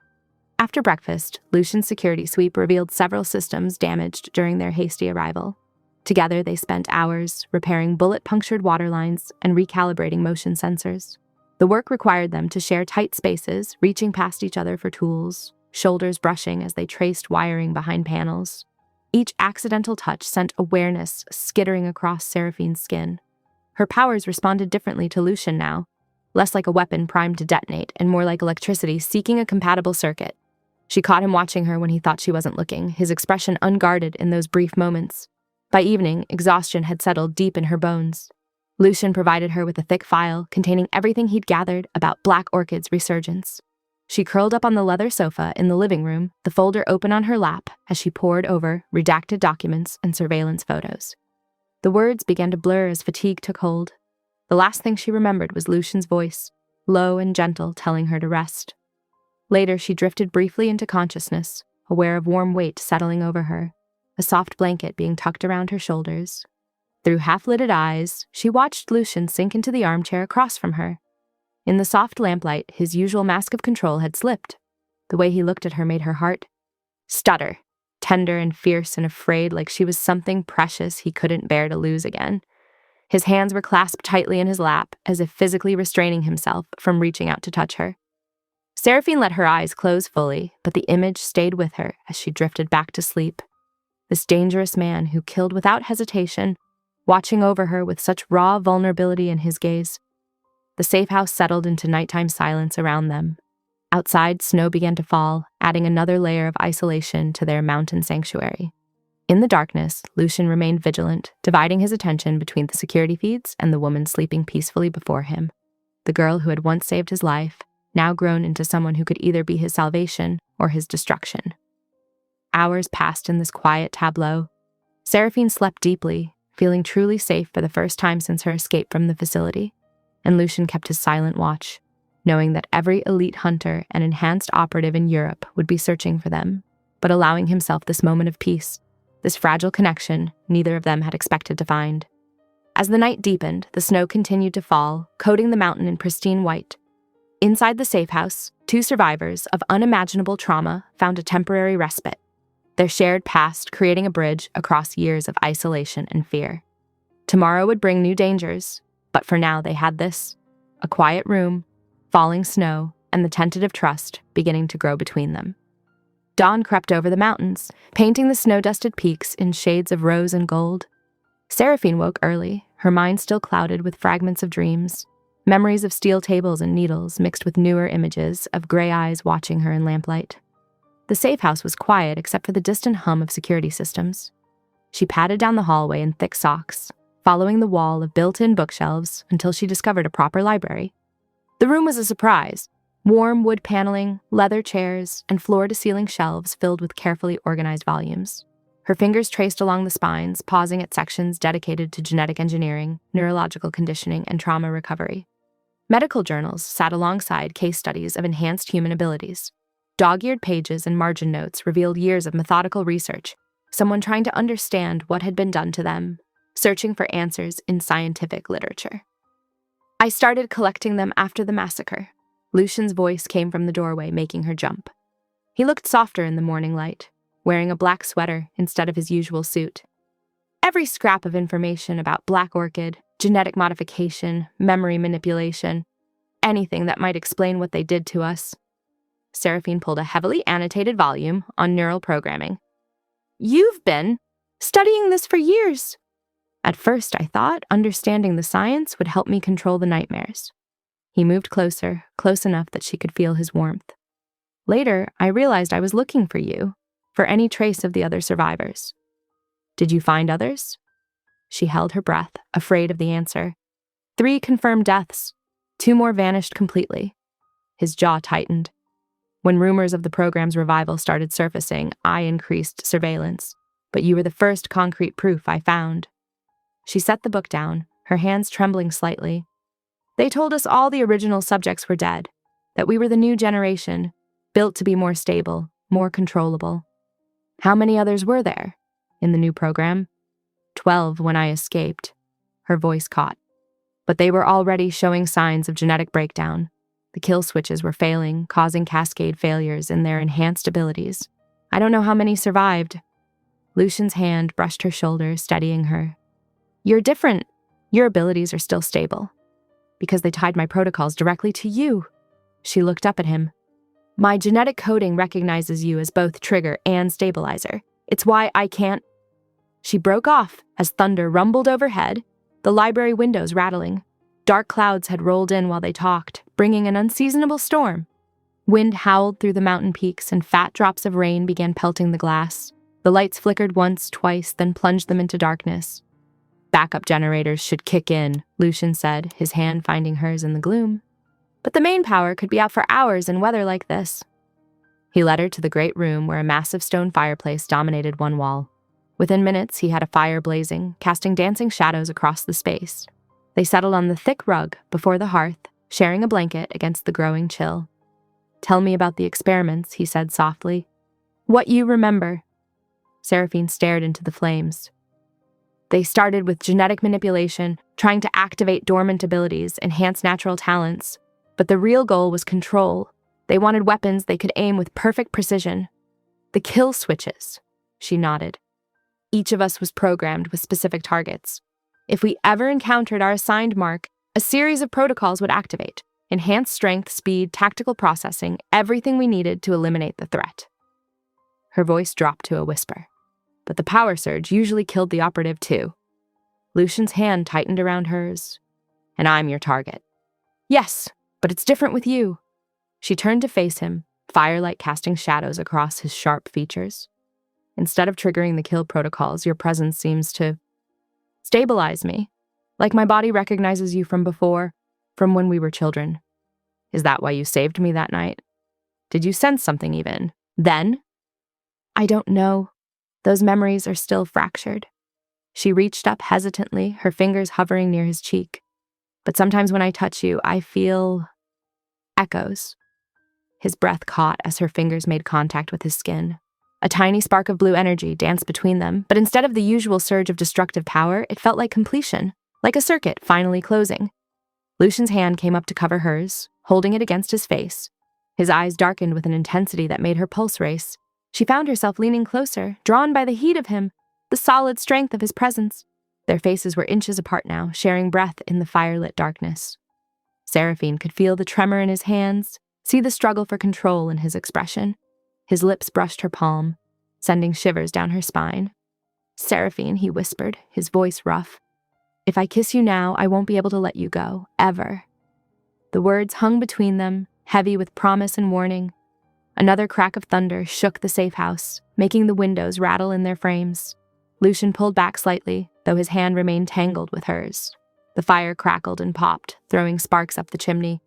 After breakfast, Lucian's security sweep revealed several systems damaged during their hasty arrival. Together, they spent hours repairing bullet-punctured water lines and recalibrating motion sensors. The work required them to share tight spaces, reaching past each other for tools, shoulders brushing as they traced wiring behind panels. Each accidental touch sent awareness skittering across Seraphine's skin. Her powers responded differently to Lucian now, less like a weapon primed to detonate and more like electricity seeking a compatible circuit. She caught him watching her when he thought she wasn't looking, his expression unguarded in those brief moments. By evening, exhaustion had settled deep in her bones. Lucian provided her with a thick file containing everything he'd gathered about Black Orchid's resurgence. She curled up on the leather sofa in the living room, the folder open on her lap as she pored over redacted documents and surveillance photos. The words began to blur as fatigue took hold. The last thing she remembered was Lucian's voice, low and gentle, telling her to rest. Later, she drifted briefly into consciousness, aware of warm weight settling over her, a soft blanket being tucked around her shoulders. Through half-lidded eyes, she watched Lucian sink into the armchair across from her. In the soft lamplight, his usual mask of control had slipped. The way he looked at her made her heart stutter, tender and fierce and afraid, like she was something precious he couldn't bear to lose again. His hands were clasped tightly in his lap, as if physically restraining himself from reaching out to touch her. Seraphine let her eyes close fully, but the image stayed with her as she drifted back to sleep. This dangerous man who killed without hesitation, watching over her with such raw vulnerability in his gaze. The safe house settled into nighttime silence around them. Outside, snow began to fall, adding another layer of isolation to their mountain sanctuary. In the darkness, Lucian remained vigilant, dividing his attention between the security feeds and the woman sleeping peacefully before him. The girl who had once saved his life, now grown into someone who could either be his salvation or his destruction. Hours passed in this quiet tableau. Seraphine slept deeply, feeling truly safe for the first time since her escape from the facility, and Lucian kept his silent watch, knowing that every elite hunter and enhanced operative in Europe would be searching for them, but allowing himself this moment of peace, this fragile connection neither of them had expected to find. As the night deepened, the snow continued to fall, coating the mountain in pristine white. Inside the safe house, two survivors of unimaginable trauma found a temporary respite, their shared past creating a bridge across years of isolation and fear. Tomorrow would bring new dangers, but for now they had this, a quiet room, falling snow, and the tentative trust beginning to grow between them. Dawn crept over the mountains, painting the snow-dusted peaks in shades of rose and gold. Seraphine woke early, her mind still clouded with fragments of dreams, memories of steel tables and needles mixed with newer images of gray eyes watching her in lamplight. The safe house was quiet except for the distant hum of security systems. She padded down the hallway in thick socks, following the wall of built-in bookshelves until she discovered a proper library. The room was a surprise. Warm wood paneling, leather chairs, and floor-to-ceiling shelves filled with carefully organized volumes. Her fingers traced along the spines, pausing at sections dedicated to genetic engineering, neurological conditioning, and trauma recovery. Medical journals sat alongside case studies of enhanced human abilities. Dog-eared pages and margin notes revealed years of methodical research, someone trying to understand what had been done to them, searching for answers in scientific literature. I started collecting them after the massacre. Lucian's voice came from the doorway, making her jump. He looked softer in the morning light, wearing a black sweater instead of his usual suit. Every scrap of information about Black Orchid, genetic modification, memory manipulation, anything that might explain what they did to us. Seraphine pulled a heavily annotated volume on neural programming. You've been studying this for years. At first, I thought understanding the science would help me control the nightmares. He moved closer, close enough that she could feel his warmth. Later, I realized I was looking for you, for any trace of the other survivors. Did you find others? She held her breath, afraid of the answer. 3 confirmed deaths. 2 more vanished completely. His jaw tightened. When rumors of the program's revival started surfacing, I increased surveillance, but you were the first concrete proof I found. She set the book down, her hands trembling slightly. They told us all the original subjects were dead, that we were the new generation, built to be more stable, more controllable. How many others were there in the new program? 12 when I escaped. Her voice caught. But they were already showing signs of genetic breakdown. The kill switches were failing, causing cascade failures in their enhanced abilities. I don't know how many survived. Lucian's hand brushed her shoulder, steadying her. You're different. Your abilities are still stable. Because they tied my protocols directly to you. She looked up at him. My genetic coding recognizes you as both trigger and stabilizer. It's why I can't... She broke off as thunder rumbled overhead, the library windows rattling. Dark clouds had rolled in while they talked, bringing an unseasonable storm. Wind howled through the mountain peaks, and fat drops of rain began pelting the glass. The lights flickered once, twice, then plunged them into darkness. "Backup generators should kick in," Lucian said, his hand finding hers in the gloom. "But the main power could be out for hours in weather like this." He led her to the great room where a massive stone fireplace dominated one wall. Within minutes, he had a fire blazing, casting dancing shadows across the space. They settled on the thick rug before the hearth, sharing a blanket against the growing chill. "Tell me about the experiments," he said softly. "What you remember." Seraphine stared into the flames. "They started with genetic manipulation, trying to activate dormant abilities, enhance natural talents. But the real goal was control. They wanted weapons they could aim with perfect precision. The kill switches." She nodded. "Each of us was programmed with specific targets. If we ever encountered our assigned mark, a series of protocols would activate. Enhanced strength, speed, tactical processing, everything we needed to eliminate the threat." Her voice dropped to a whisper. "But the power surge usually killed the operative too." Lucian's hand tightened around hers. "And I'm your target." "Yes, but it's different with you." She turned to face him, firelight casting shadows across his sharp features. "Instead of triggering the kill protocols, your presence seems to stabilize me, like my body recognizes you from before, from when we were children." "Is that why you saved me that night? Did you sense something even then?" "I don't know. Those memories are still fractured." She reached up hesitantly, her fingers hovering near his cheek. "But sometimes when I touch you, I feel echoes." His breath caught as her fingers made contact with his skin. A tiny spark of blue energy danced between them, but instead of the usual surge of destructive power, it felt like completion, like a circuit finally closing. Lucian's hand came up to cover hers, holding it against his face. His eyes darkened with an intensity that made her pulse race. She found herself leaning closer, drawn by the heat of him, the solid strength of his presence. Their faces were inches apart now, sharing breath in the firelit darkness. Seraphine could feel the tremor in his hands, see the struggle for control in his expression. His lips brushed her palm, sending shivers down her spine. "Seraphine," he whispered, his voice rough. "If I kiss you now, I won't be able to let you go, ever." The words hung between them, heavy with promise and warning. Another crack of thunder shook the safe house, making the windows rattle in their frames. Lucian pulled back slightly, though his hand remained tangled with hers. The fire crackled and popped, throwing sparks up the chimney.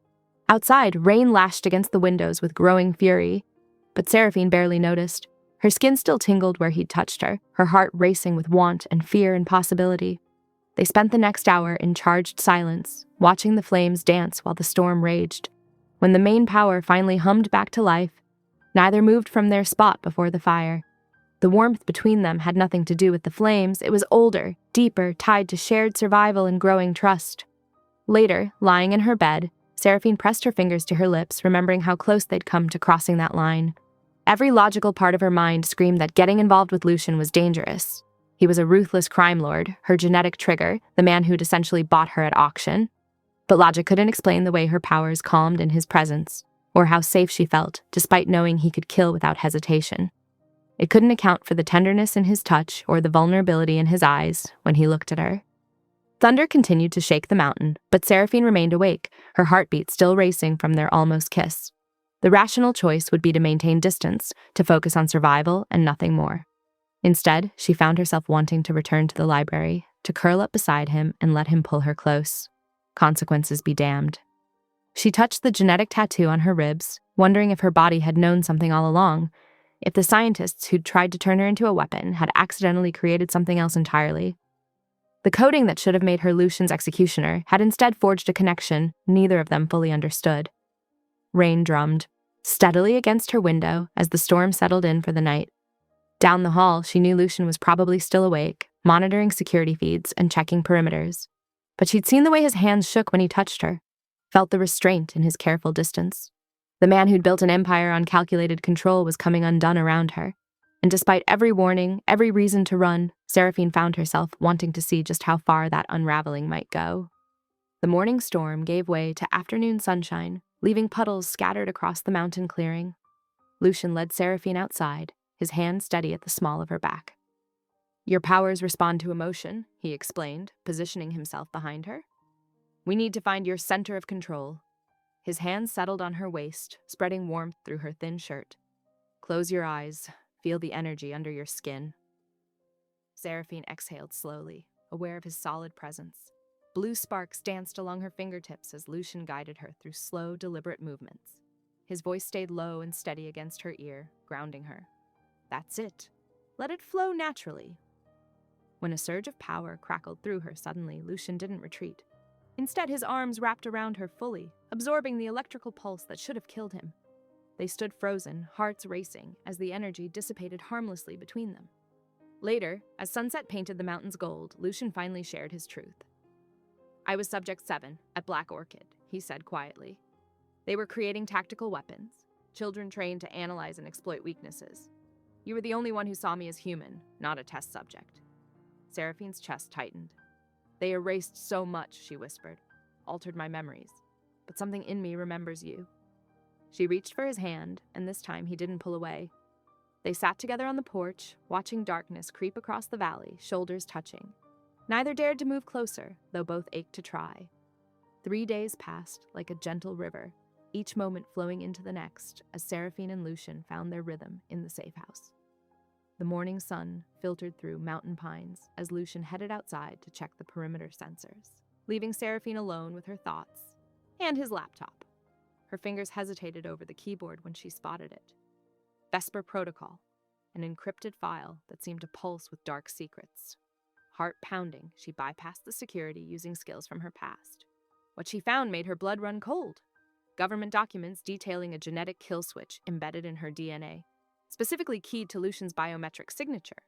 Outside, rain lashed against the windows with growing fury, but Seraphine barely noticed. Her skin still tingled where he'd touched her, her heart racing with want and fear and possibility. They spent the next hour in charged silence, watching the flames dance while the storm raged. When the main power finally hummed back to life, neither moved from their spot before the fire. The warmth between them had nothing to do with the flames. It was older, deeper, tied to shared survival and growing trust. Later, lying in her bed, Seraphine pressed her fingers to her lips, remembering how close they'd come to crossing that line. Every logical part of her mind screamed that getting involved with Lucian was dangerous. He was a ruthless crime lord, her genetic trigger, the man who'd essentially bought her at auction. But logic couldn't explain the way her powers calmed in his presence, or how safe she felt, despite knowing he could kill without hesitation. It couldn't account for the tenderness in his touch or the vulnerability in his eyes when he looked at her. Thunder continued to shake the mountain, but Seraphine remained awake, her heartbeat still racing from their almost kiss. The rational choice would be to maintain distance, to focus on survival and nothing more. Instead, she found herself wanting to return to the library, to curl up beside him and let him pull her close. Consequences be damned. She touched the genetic tattoo on her ribs, wondering if her body had known something all along, if the scientists who'd tried to turn her into a weapon had accidentally created something else entirely. The coding that should have made her Lucian's executioner had instead forged a connection neither of them fully understood. Rain drummed steadily against her window as the storm settled in for the night. Down the hall, she knew Lucian was probably still awake, monitoring security feeds and checking perimeters. But she'd seen the way his hands shook when he touched her, felt the restraint in his careful distance. The man who'd built an empire on calculated control was coming undone around her. And despite every warning, every reason to run, Seraphine found herself wanting to see just how far that unraveling might go. The morning storm gave way to afternoon sunshine, leaving puddles scattered across the mountain clearing. Lucian led Seraphine outside, his hand steady at the small of her back. Your powers respond to emotion, he explained, positioning himself behind her. We need to find your center of control. His hands settled on her waist, spreading warmth through her thin shirt. Close your eyes. Feel the energy under your skin. Seraphine exhaled slowly, aware of his solid presence. Blue sparks danced along her fingertips as Lucian guided her through slow, deliberate movements. His voice stayed low and steady against her ear, grounding her. That's it. Let it flow naturally. When a surge of power crackled through her suddenly, Lucian didn't retreat. Instead, his arms wrapped around her fully, absorbing the electrical pulse that should have killed him. They stood frozen, hearts racing, as the energy dissipated harmlessly between them. Later, as sunset painted the mountains gold, Lucian finally shared his truth. I was Subject 7 at Black Orchid, he said quietly. They were creating tactical weapons, children trained to analyze and exploit weaknesses. You were the only one who saw me as human, not a test subject. Seraphine's chest tightened. They erased so much, she whispered, altered my memories, but something in me remembers you. She reached for his hand, and this time he didn't pull away. They sat together on the porch, watching darkness creep across the valley, shoulders touching. Neither dared to move closer, though both ached to try. 3 days passed like a gentle river, each moment flowing into the next, as Seraphine and Lucian found their rhythm in the safe house. The morning sun filtered through mountain pines as Lucian headed outside to check the perimeter sensors, leaving Seraphine alone with her thoughts and his laptop. Her fingers hesitated over the keyboard when she spotted it. Vesper Protocol, an encrypted file that seemed to pulse with dark secrets. Heart pounding, she bypassed the security using skills from her past. What she found made her blood run cold. Government documents detailing a genetic kill switch embedded in her DNA, specifically keyed to Lucian's biometric signature.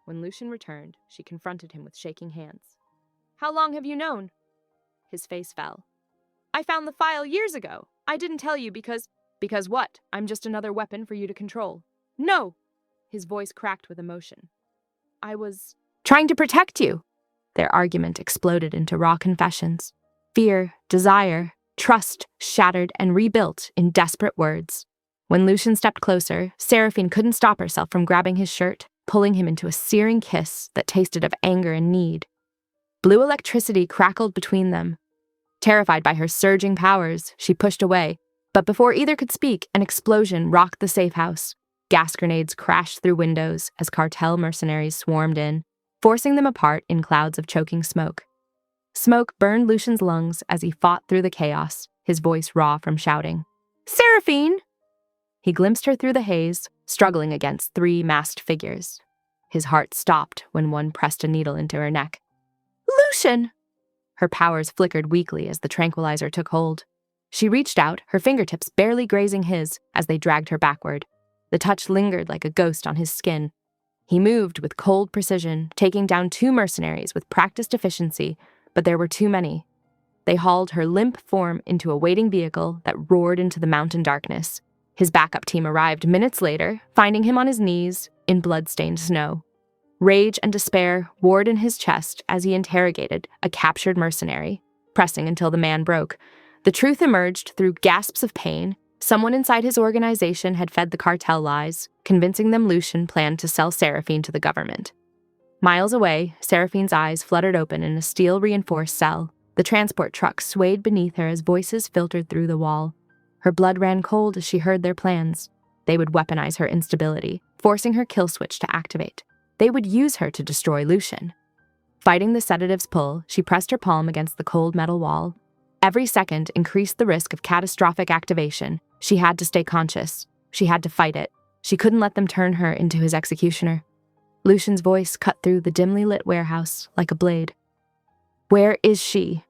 When Lucian returned, she confronted him with shaking hands. How long have you known? His face fell. I found the file years ago. I didn't tell you because... Because what? I'm just another weapon for you to control. No! His voice cracked with emotion. I was trying to protect you. Their argument exploded into raw confessions. Fear, desire, trust shattered and rebuilt in desperate words. When Lucian stepped closer, Seraphine couldn't stop herself from grabbing his shirt, pulling him into a searing kiss that tasted of anger and need. Blue electricity crackled between them. Terrified by her surging powers, she pushed away, but before either could speak, an explosion rocked the safe house. Gas grenades crashed through windows as cartel mercenaries swarmed in, forcing them apart in clouds of choking smoke. Smoke burned Lucian's lungs as he fought through the chaos, his voice raw from shouting. Seraphine! He glimpsed her through the haze, struggling against 3 masked figures. His heart stopped when one pressed a needle into her neck. Lucian! Her powers flickered weakly as the tranquilizer took hold. She reached out, her fingertips barely grazing his, as they dragged her backward. The touch lingered like a ghost on his skin. He moved with cold precision, taking down 2 mercenaries with practiced efficiency, but there were too many. They hauled her limp form into a waiting vehicle that roared into the mountain darkness. His backup team arrived minutes later, finding him on his knees in blood-stained snow. Rage and despair warred in his chest as he interrogated a captured mercenary, pressing until the man broke. The truth emerged through gasps of pain. Someone inside his organization had fed the cartel lies, convincing them Lucian planned to sell Seraphine to the government. Miles away, Seraphine's eyes fluttered open in a steel-reinforced cell. The transport truck swayed beneath her as voices filtered through the wall. Her blood ran cold as she heard their plans. They would weaponize her instability, forcing her kill switch to activate. They would use her to destroy Lucian. Fighting the sedative's pull, she pressed her palm against the cold metal wall. Every second increased the risk of catastrophic activation. She had to stay conscious. She had to fight it. She couldn't let them turn her into his executioner. Lucian's voice cut through the dimly lit warehouse like a blade. Where is she?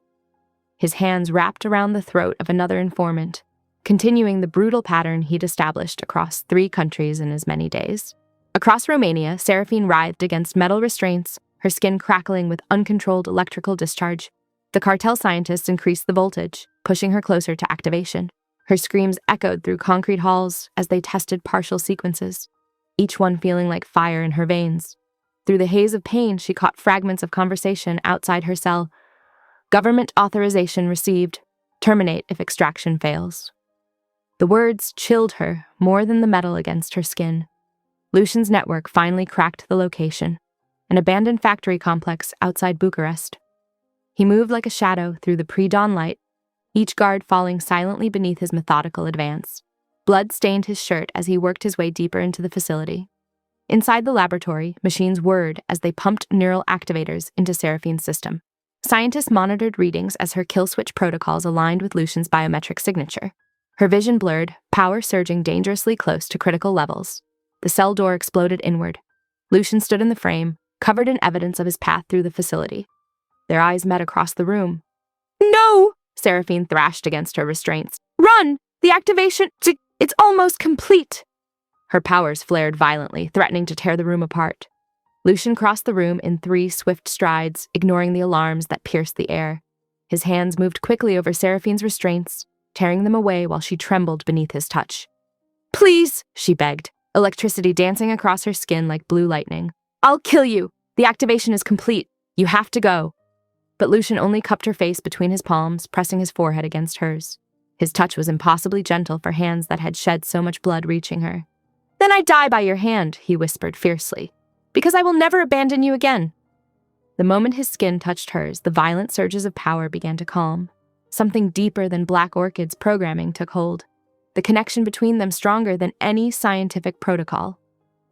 His hands wrapped around the throat of another informant, continuing the brutal pattern he'd established across 3 countries in as many days. Across Romania, Seraphine writhed against metal restraints, her skin crackling with uncontrolled electrical discharge. The cartel scientists increased the voltage, pushing her closer to activation. Her screams echoed through concrete halls as they tested partial sequences, each one feeling like fire in her veins. Through the haze of pain, she caught fragments of conversation outside her cell. Government authorization received. Terminate if extraction fails. The words chilled her more than the metal against her skin. Lucian's network finally cracked the location, an abandoned factory complex outside Bucharest. He moved like a shadow through the pre-dawn light, each guard falling silently beneath his methodical advance. Blood stained his shirt as he worked his way deeper into the facility. Inside the laboratory, machines whirred as they pumped neural activators into Seraphine's system. Scientists monitored readings as her kill switch protocols aligned with Lucian's biometric signature. Her vision blurred, power surging dangerously close to critical levels. The cell door exploded inward. Lucian stood in the frame, covered in evidence of his path through the facility. Their eyes met across the room. "No!" Seraphine thrashed against her restraints. "Run! The activation, it's almost complete!" Her powers flared violently, threatening to tear the room apart. Lucian crossed the room in 3 swift strides, ignoring the alarms that pierced the air. His hands moved quickly over Seraphine's restraints, tearing them away while she trembled beneath his touch. "Please," she begged, electricity dancing across her skin like blue lightning. "I'll kill you! The activation is complete. You have to go." But Lucian only cupped her face between his palms, pressing his forehead against hers. His touch was impossibly gentle for hands that had shed so much blood reaching her. "Then I die by your hand," he whispered fiercely, "because I will never abandon you again." The moment his skin touched hers, the violent surges of power began to calm. Something deeper than Black Orchid's programming took hold, the connection between them stronger than any scientific protocol.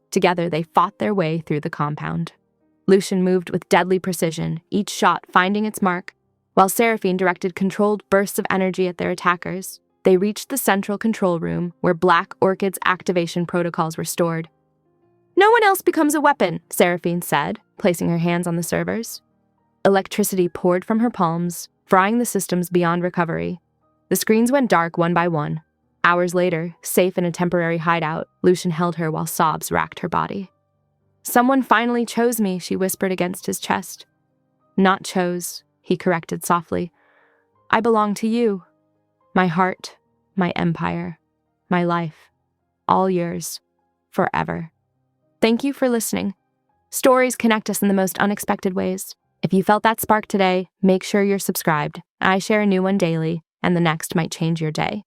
Together, they fought their way through the compound. Lucian moved with deadly precision, each shot finding its mark, while Seraphine directed controlled bursts of energy at their attackers. They reached the central control room, where Black Orchid's activation protocols were stored. "No one else becomes a weapon," Seraphine said, placing her hands on the servers. Electricity poured from her palms, frying the systems beyond recovery. The screens went dark one by one. Hours later, safe in a temporary hideout, Lucian held her while sobs racked her body. "Someone finally chose me," she whispered against his chest. "Not chose," he corrected softly. "I belong to you. My heart, my empire, my life, all yours, forever." Thank you for listening. Stories connect us in the most unexpected ways. If you felt that spark today, make sure you're subscribed. I share a new one daily, and the next might change your day.